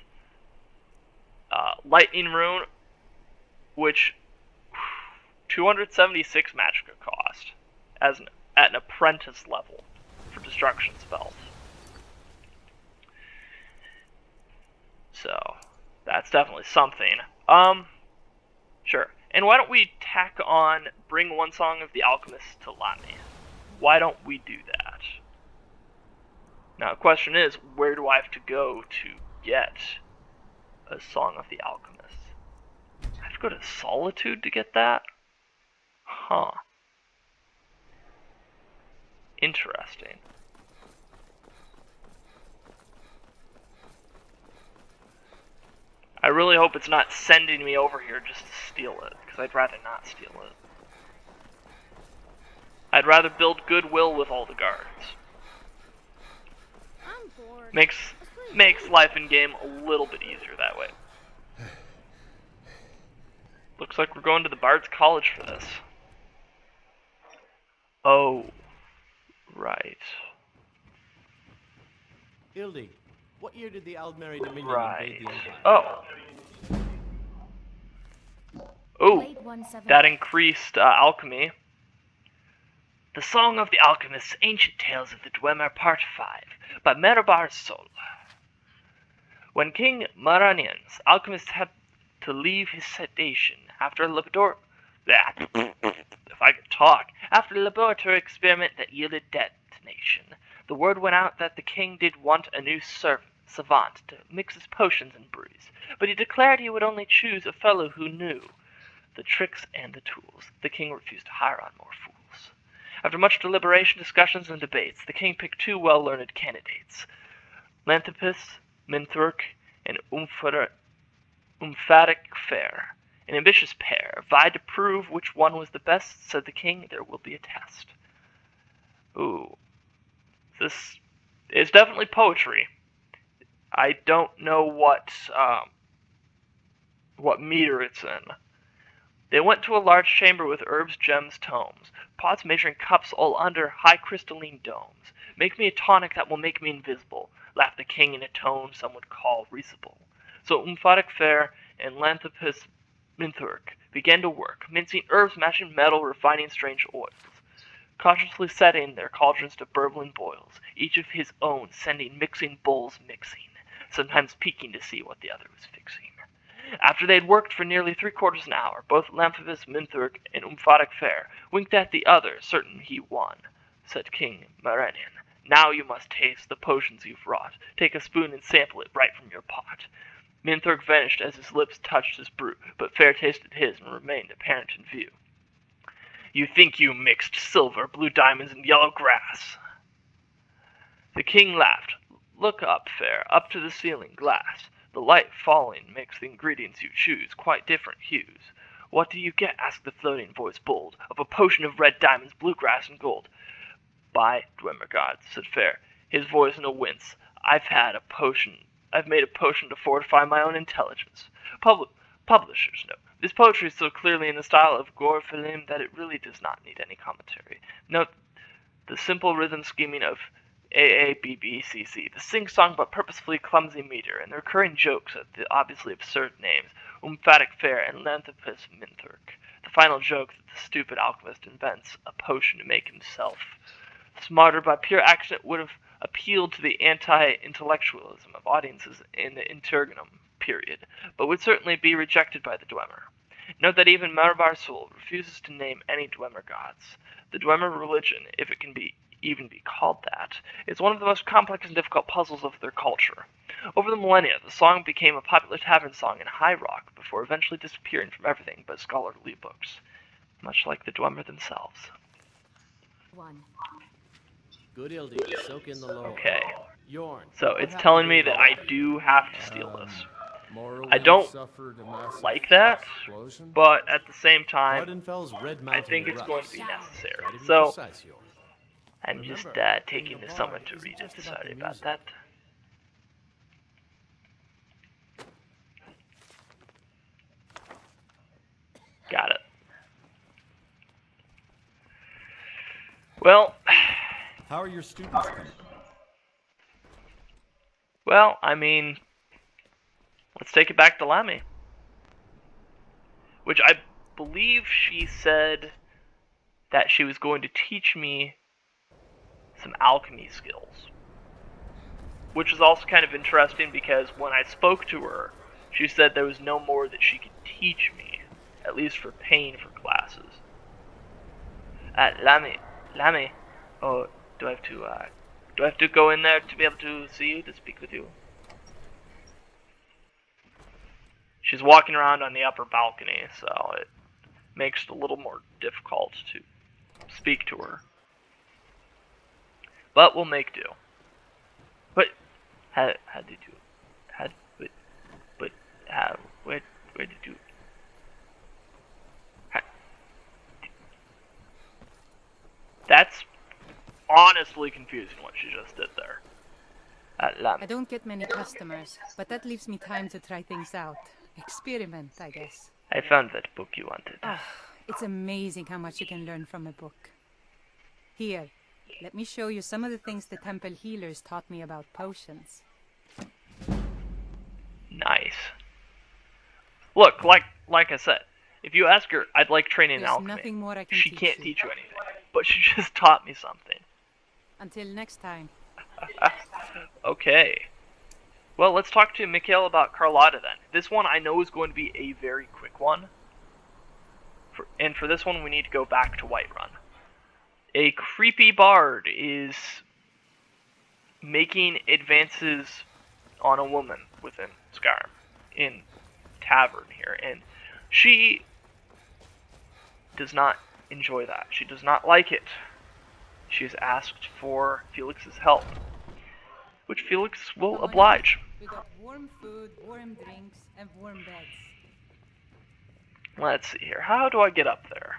Speaker 1: Lightning Rune, which 276 magicka cost at an apprentice level for destruction spells. So that's definitely something. Sure. And why don't we tack on Bring One Song of the Alchemist to Latney? Why don't we do that? Now the question is, where do I have to go to get a Song of the Alchemist? I have to go to Solitude to get that? Huh. Interesting. I really hope it's not sending me over here just to steal it, because I'd rather not steal it. I'd rather build goodwill with all the guards.
Speaker 8: I'm bored.
Speaker 1: Makes life in game a little bit easier that way. Looks like we're going to the Bard's College for this. Oh, right.
Speaker 9: Ildi, what year did the Aldmeri Dominion
Speaker 1: Right.
Speaker 9: invade the Empire?
Speaker 1: Oh. Oh,
Speaker 8: Blade 178.
Speaker 1: that increased alchemy. The Song of the Alchemists, Ancient Tales of the Dwemer, Part 5, by Merabar Sol. When King Maranian's alchemist had to leave his sedation after a after a laboratory experiment that yielded detonation, the word went out that the king did want a new savant to mix his potions and brews, but he declared he would only choose a fellow who knew the tricks and the tools. The king refused to hire on more fools. After much deliberation, discussions, and debates, the king picked two well-learned candidates, Lanthopus, Minthurk, and Umphatic Fair. An ambitious pair vied to prove which one was the best. Said the king, there will be a test. Ooh. This is definitely poetry. I don't know what meter it's in. They went to a large chamber with herbs, gems, tomes, pots, measuring cups, all under high crystalline domes. Make me a tonic that will make me invisible, laughed the king in a tone some would call risible. So Umphatic Fair and Lanthopus Minthurk began to work, mincing herbs, matching metal, refining strange oils, cautiously setting their cauldrons to burbling boils, each of his own sending mixing bowls mixing, sometimes peeking to see what the other was fixing. After they had worked for nearly 3/4 an hour, both Lanthopus Minthurk and Umphatic Fair winked at the other, certain he won. Said King Maranian, now you must taste the potions you've wrought. Take a spoon and sample it right from your pot. Minthurk vanished as his lips touched his brew, but Fair tasted his and remained apparent in view. You think you mixed silver, blue diamonds, and yellow grass. The king laughed. Look up, Fair, up to the ceiling glass. The light falling makes the ingredients you choose quite different hues. What do you get? Asked the floating voice bold. Of a potion of red diamonds, blue grass, and gold. By Dwemer God, said Fair, his voice in a wince. I've made a potion to fortify my own intelligence. Publishers know. This poetry is so clearly in the style of Gore Philim that it really does not need any commentary. Note the simple rhythm scheming of AABBCC, the sing-song but purposefully clumsy meter, and the recurring jokes at the obviously absurd names, Umphatic Fair and Lanthopus Minthurk. The final joke that the stupid alchemist invents a potion to make himself smarter by pure accident would have appealed to the anti-intellectualism of audiences in the Interregnum period, but would certainly be rejected by the Dwemer. Note that even Merabar Sol refuses to name any Dwemer gods. The Dwemer religion, if it can even be called that, is one of the most complex and difficult puzzles of their culture. Over the millennia, the song became a popular tavern song in High Rock before eventually disappearing from everything but scholarly books. much like the Dwemer themselves.
Speaker 8: One.
Speaker 9: Good Ildy, soak in the lore.
Speaker 1: Okay,
Speaker 9: Yorn.
Speaker 1: so
Speaker 9: what
Speaker 1: it's
Speaker 9: happened
Speaker 1: telling me
Speaker 9: during
Speaker 1: that
Speaker 9: the
Speaker 1: I
Speaker 9: war?
Speaker 1: do have to steal this.
Speaker 3: Morrowind
Speaker 1: I don't
Speaker 3: suffered a massive
Speaker 1: like that,
Speaker 3: explosion.
Speaker 1: but at the same time,
Speaker 9: Ardenfel's Red
Speaker 1: I
Speaker 9: Mountain
Speaker 1: think it's
Speaker 9: erupts.
Speaker 1: going to be
Speaker 9: Try
Speaker 1: necessary.
Speaker 9: to be
Speaker 1: So,
Speaker 9: precise, Yorn.
Speaker 1: I'm just
Speaker 9: Remember,
Speaker 1: taking
Speaker 9: being a
Speaker 1: this someone
Speaker 9: bard
Speaker 1: to
Speaker 9: isn't
Speaker 1: read it.
Speaker 9: just about
Speaker 1: Sorry
Speaker 9: the
Speaker 1: about
Speaker 9: music.
Speaker 1: that. Got it. Well,
Speaker 3: How are your students coming?
Speaker 1: well, I mean, let's take it back to Lammy. Which I believe she said that she was going to teach me some alchemy skills. Which is also kind of interesting because when I spoke to her, she said there was no more that she could teach me, at least for paying for classes. Lammy, oh, do I have to go in there to be able to see you, to speak with you? She's walking around on the upper balcony, so it makes it a little more difficult to speak to her. But we'll make do. But how did you? Where did you? That's honestly confusing what she just did there.
Speaker 10: I don't get many customers, but that leaves me time to try things out. Experiment, I guess.
Speaker 1: I found that book you wanted.
Speaker 10: Oh, it's amazing how much you can learn from a book. Here, let me show you some of the things the temple healers taught me about potions.
Speaker 1: Nice. Look, like I said, if you ask her, I'd like training in
Speaker 10: There's
Speaker 1: alchemy.
Speaker 10: nothing more I can
Speaker 1: She
Speaker 10: teach
Speaker 1: can't
Speaker 10: you.
Speaker 1: teach you anything, but she just taught me something.
Speaker 10: Until next time.
Speaker 1: Okay. Well, let's talk to Mikhail about Carlotta then. This one I know is going to be a very quick one. And for this one, we need to go back to Whiterun. A creepy bard is making advances on a woman within Skyrim, in tavern here, and she does not enjoy that. She does not like it. She has asked for Felix's help, which Felix will
Speaker 10: Come on in.
Speaker 1: oblige.
Speaker 10: We got warm food, warm drinks, and warm beds.
Speaker 1: Let's see here. How do I get up there?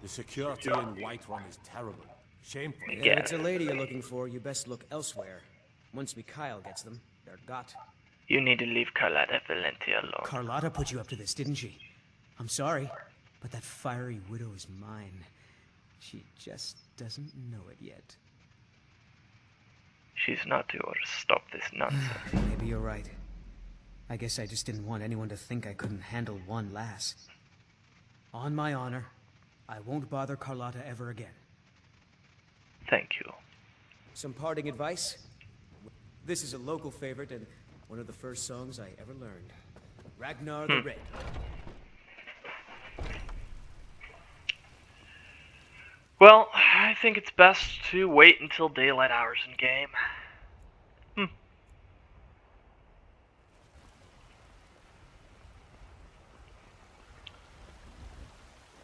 Speaker 3: The security in Whiterun is terrible. Shameful.
Speaker 1: If
Speaker 11: If it's a lady you're looking for, you best look elsewhere. Once Mikhail gets them, they're got.
Speaker 1: You need to leave Carlotta Valenti alone.
Speaker 11: Carlotta put you up to this, didn't she? I'm sorry, but that fiery widow is mine. She just doesn't know it yet.
Speaker 1: She's not yours. Stop this nonsense.
Speaker 11: Maybe you're right. I guess I just didn't want anyone to think I couldn't handle one lass. On my honor, I won't bother Carlotta ever again.
Speaker 1: Thank you.
Speaker 11: Some parting advice? This is a local favorite and one of the first songs I ever learned. Ragnar the Red.
Speaker 1: Well, I think it's best to wait until daylight hours in game.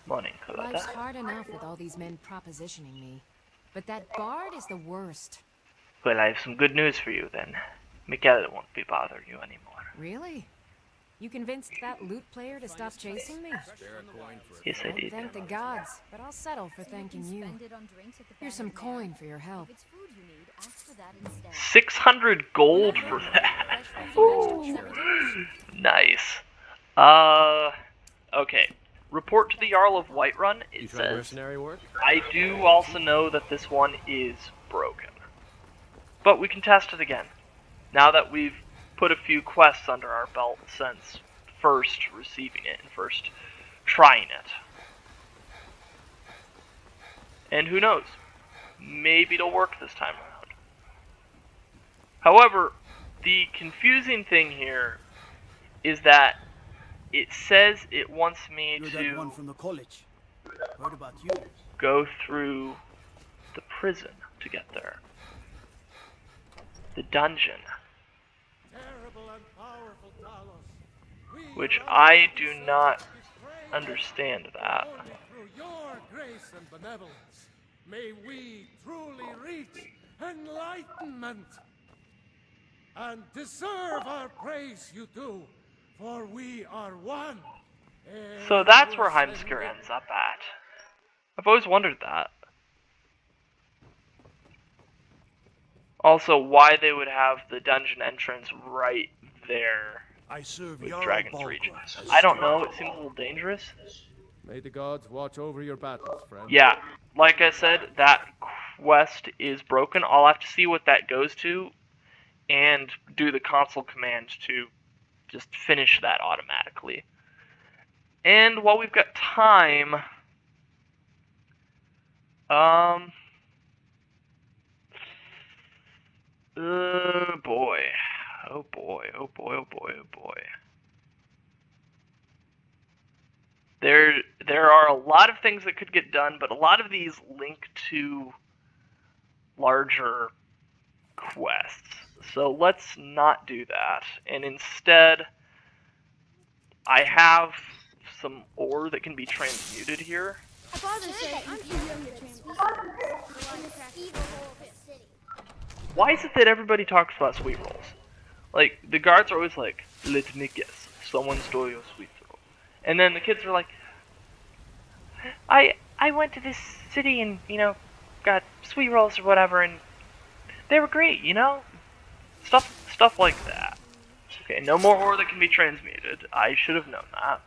Speaker 1: Morning,
Speaker 8: Life's
Speaker 1: Carlotta.
Speaker 8: hard enough with all these men propositioning me. But that bard is the worst.
Speaker 1: Well, I have some good news for you then. Mikhail won't be bothering you anymore.
Speaker 8: Really? You convinced that lute player to stop chasing me?
Speaker 1: Yes, I did.
Speaker 8: Thank the gods, but I'll settle for thanking you. Here's some coin for your help.
Speaker 1: 600 gold for that. Ooh. Nice. Okay. Report to the Jarl of Whiterun.
Speaker 9: You
Speaker 1: It
Speaker 9: try
Speaker 1: says,
Speaker 9: mercenary work?
Speaker 1: I do also know that this one is broken. But we can test it again. Now that we've put a few quests under our belt since first receiving it and first trying it. And who knows? Maybe it'll work this time around. However, the confusing thing here is that it says it wants me
Speaker 6: You're that one
Speaker 1: to
Speaker 6: from the college. Heard about you.
Speaker 1: go through the prison to get there. The dungeon.
Speaker 9: Terrible and powerful
Speaker 1: Which I do not understand that.
Speaker 3: Only through your grace and benevolence may we truly reach enlightenment. And deserve our praise you do, for we are one.
Speaker 1: So that's where Heimskr ends up at. I've always wondered that. Also, why they would have the dungeon entrance right there with Dragon's Reach. I don't know, it seems a little dangerous.
Speaker 3: May the gods watch over your battles, friend.
Speaker 1: Yeah, like I said, that quest is broken. I'll have to see what that goes to and do the console command to just finish that automatically. And while we've got time, boy. Oh boy, oh boy, oh boy, oh boy. There are a lot of things that could get done, but a lot of these link to larger quests. So let's not do that. And instead, I have some ore that can be transmuted here. Why is it that everybody talks about sweet rolls? Like, the guards are always like, let me guess, someone stole your sweet roll. And then the kids are like, I went to this city and, got sweet rolls or whatever, and they were great, Stuff like that. Okay, no more ore that can be transmuted. I should have known that.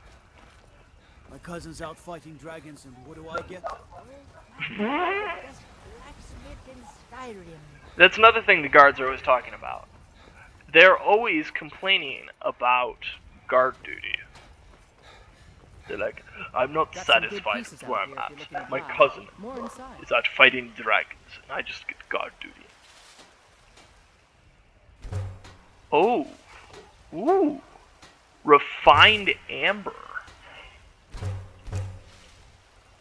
Speaker 6: My cousin's out fighting dragons, and what do I get?
Speaker 1: That's another thing the guards are always talking about. They're always complaining about guard duty. They're like, I'm not satisfied with where I'm at. My cousin is out fighting dragons, and I just get guard duty. Oh. Ooh. Refined amber.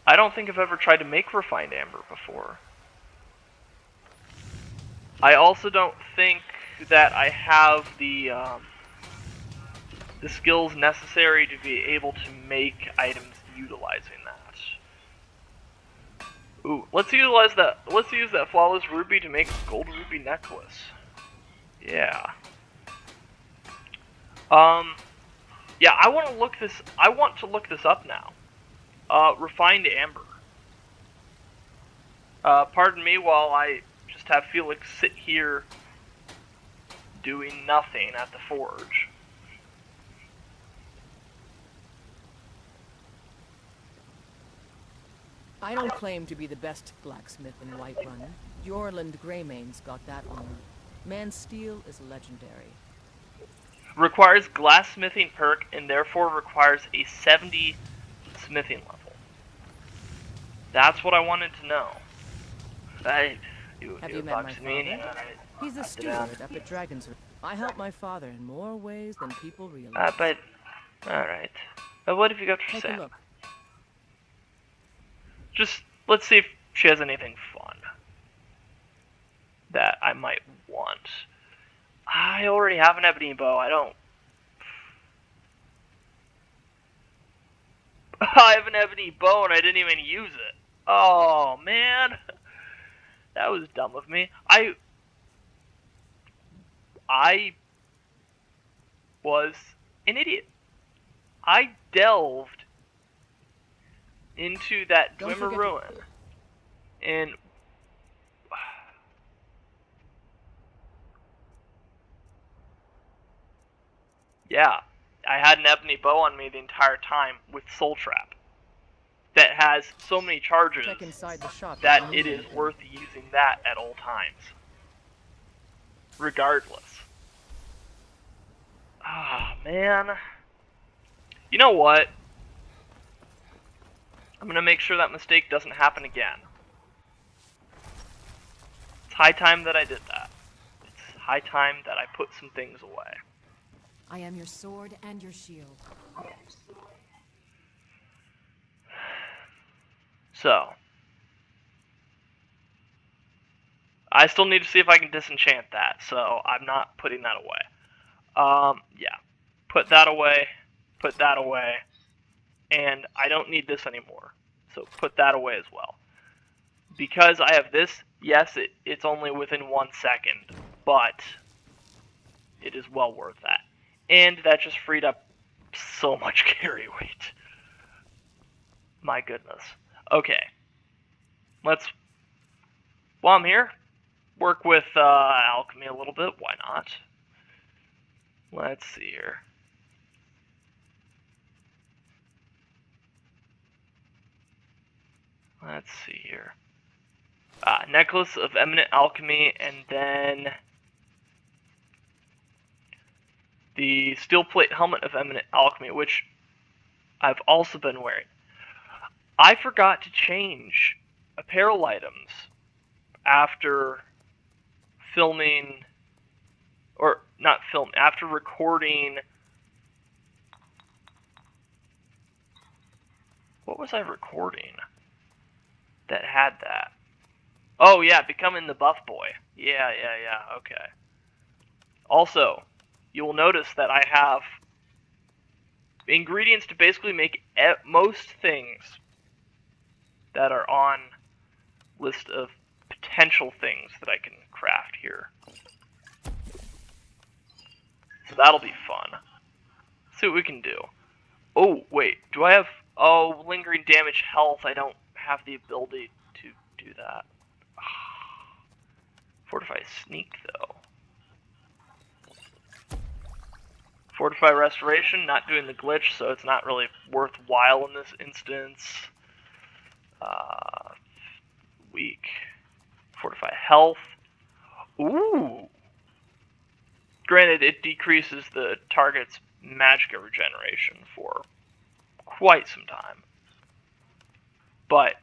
Speaker 1: I don't think I've ever tried to make refined amber before. I also don't think that I have the skills necessary to be able to make items utilizing that. Ooh, let's utilize that. Let's use that flawless ruby to make a gold ruby necklace. Yeah. Yeah, I want to look this up now. Refined amber. Pardon me while I just have Felix sit here doing nothing at the forge.
Speaker 12: I don't claim to be the best blacksmith in Whiterun. Jorland Greymane's got that on me. Man's steel is legendary.
Speaker 1: Requires glass-smithing perk and therefore requires a 70 smithing level. That's what I wanted to know.
Speaker 12: Have you met my father? He's a steward up at Dragon's Reach. I help my father in more ways than people realize.
Speaker 1: But alright. But what if you go to
Speaker 12: Take
Speaker 1: Sam?
Speaker 12: a look.
Speaker 1: Just let's see if she has anything fun that I might want. I already have an ebony bow. I don't. I have an ebony bow and I didn't even use it. Oh man, that was dumb of me. I was an idiot. I delved into that Dwemer ruin and yeah, I had an ebony bow on me the entire time with Soul Trap that has so many charges
Speaker 12: Check inside the shop
Speaker 1: that it is worth using that at all times. Regardless. Ah, man. You know what? I'm gonna make sure that mistake doesn't happen again. It's high time that I did that. It's high time that I put some things away.
Speaker 8: I am your sword and your shield.
Speaker 1: So. I still need to see if I can disenchant that, so I'm not putting that away. Yeah. Put that away. Put that away. And I don't need this anymore. So put that away as well. Because I have this, yes, it's only within 1 second, but it is well worth that. And that just freed up so much carry weight. My goodness. Okay. Let's, while I'm here, work with alchemy a little bit. Why not? Let's see here. Let's see here. Necklace of Eminent Alchemy, and then the Steel Plate Helmet of Eminent Alchemy, which I've also been wearing. I forgot to change apparel items after filming, or not film, after recording. What was I recording that had that? Oh yeah, becoming the buff boy. Yeah, okay. Also, you will notice that I have ingredients to basically make most things that are on list of potential things that I can craft here. So that'll be fun. Let's see what we can do. Oh, wait, do I have... Oh, lingering damage health. I don't have the ability to do that. Fortify Sneak, though. Fortify Restoration, not doing the glitch, so it's not really worthwhile in this instance. Weak. Fortify Health. Ooh! Granted, it decreases the target's magicka regeneration for quite some time. But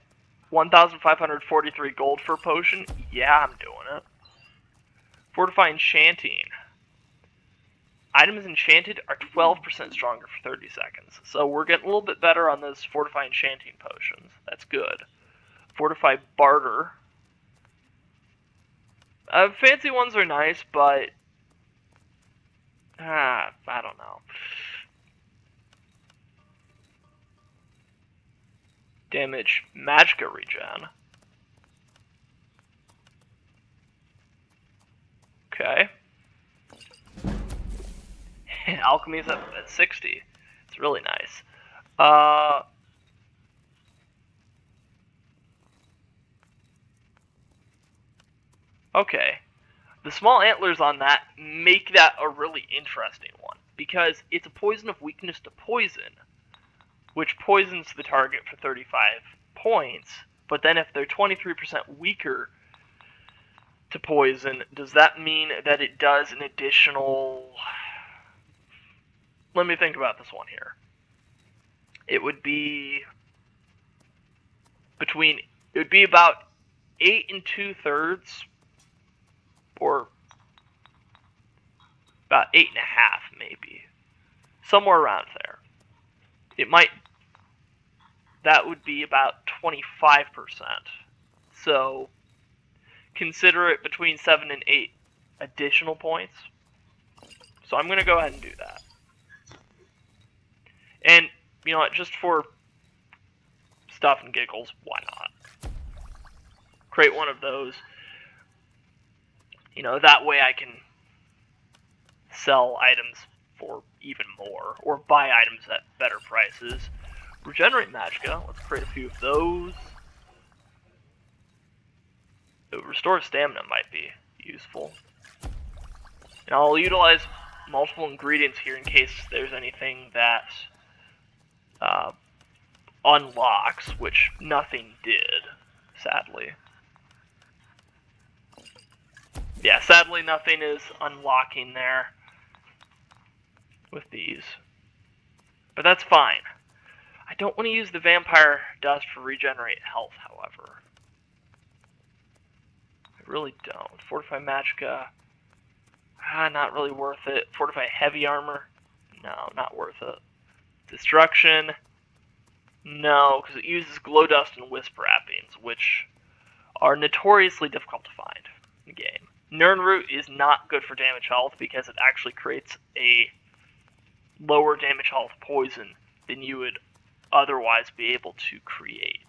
Speaker 1: 1,543 gold for a potion? Yeah, I'm doing it. Fortify Enchanting. Items enchanted are 12% stronger for 30 seconds. So we're getting a little bit better on those Fortify Enchanting potions. That's good. Fortify Barter. Fancy ones are nice, but... I don't know. Damage magicka regen. Okay. And alchemy is at 60. It's really nice. Okay. The small antlers on that make that a really interesting one, because it's a poison of weakness to poison, which poisons the target for 35 points, but then if they're 23% weaker to poison, does that mean that it does an additional... Let me think about this one here. It would be about 8 2/3, or about 8.5 maybe, somewhere around there. That would be about 25%. So consider it between 7 and 8 additional points. So I'm going to go ahead and do that. And, you know what, just for stuff and giggles, why not? Create one of those. You know, that way I can sell items for even more, or buy items at better prices. Regenerate magicka, let's create a few of those. Restore stamina might be useful. And I'll utilize multiple ingredients here in case there's anything that unlocks, which nothing did, sadly. Yeah, sadly nothing is unlocking there with these. But that's fine. I don't want to use the vampire dust for regenerate health, however. I really don't. Fortify magicka. Not really worth it. Fortify heavy armor. No, not worth it. Destruction. No, because it uses glow dust and wisp wrappings, which are notoriously difficult to find in the game. Nirn root is not good for damage health because it actually creates a lower damage health poison than you would otherwise be able to create.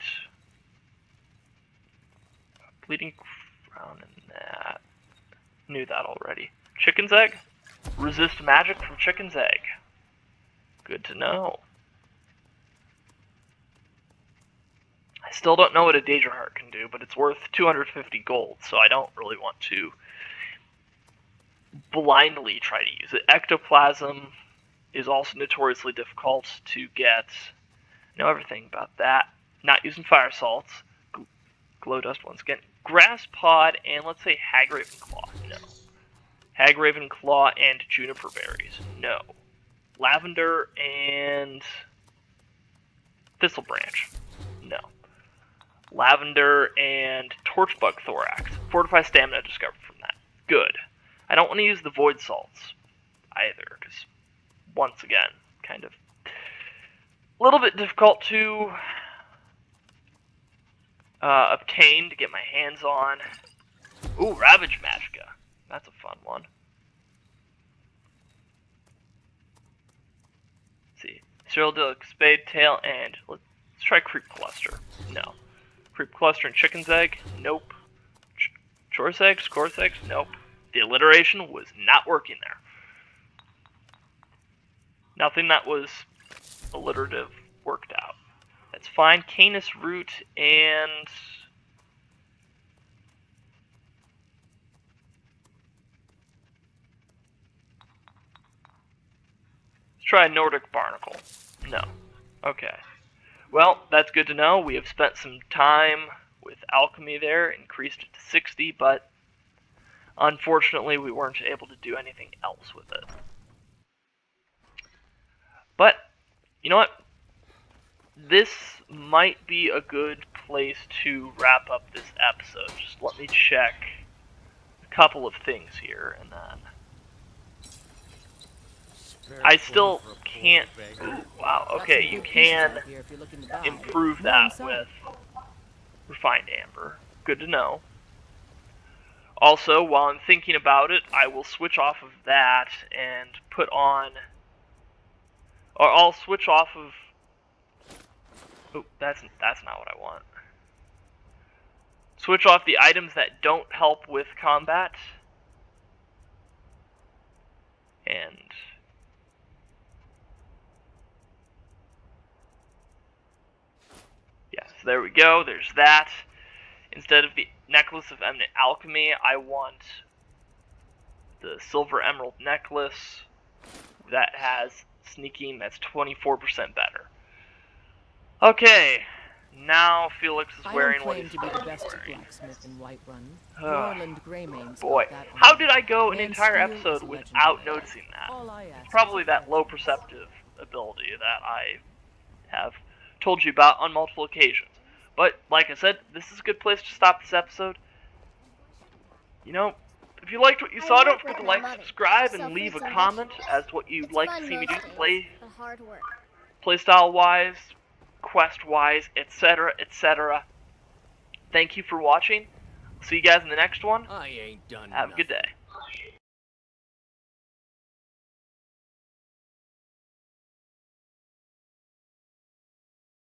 Speaker 1: Bleeding Crown and that. Knew that already. Chicken's Egg? Resist magic from Chicken's Egg. Good to know. I still don't know what a Daedra Heart can do, but it's worth 250 gold, so I don't really want to blindly try to use it. Ectoplasm is also notoriously difficult to get. Know everything about that. Not using fire salts. Glow dust once again. Grass pod and let's say Hagraven Claw. No. Hagraven Claw and Juniper Berries. No. Lavender and Thistle Branch. No. Lavender and Torchbug Thorax. Fortify Stamina discovered from that. Good. I don't want to use the Void Salts either, because once again, kind of a little bit difficult to obtain, to get my hands on. Ooh, Ravage Magicka. That's a fun one. Let's see. Cyril Deluxe Spade Tail, and let's try Creep Cluster. No. Creep Cluster and Chicken's Egg? Nope. Chore's Eggs? Core's Eggs? Nope. The alliteration was not working there. Nothing that was alliterative worked out. That's fine. Canis Root and... let's try Nordic Barnacle. No. Okay. Well, that's good to know. We have spent some time with alchemy there, increased it to 60, but unfortunately we weren't able to do anything else with it. But, you know what? This might be a good place to wrap up this episode. Just let me check a couple of things here, and then... I still can't... Ooh, wow, okay, you can improve that with Refined Amber. Good to know. Also, while I'm thinking about it, I will switch off of that and put on... or I'll switch off of... oh, that's not what I want. Switch off the items that don't help with combat. And... yes, there we go. There's that. Instead of the Necklace of Eminent Alchemy, I want the Silver Emerald Necklace that has sneaking that's 24% better. Okay, now Felix is wearing what he's supposed to be wearing. Oh, boy, how did I go an entire episode without noticing that? It's probably that low perceptive ability that I have told you about on multiple occasions. But, like I said, this is a good place to stop this epised. You know, if you liked what you saw, don't forget to like, subscribe, and leave a comment as to what you'd like to see me do playstyle-wise, quest-wise, etc., etc. Thank you for watching. See you guys in the next one.
Speaker 9: I ain't done
Speaker 1: Have a good day.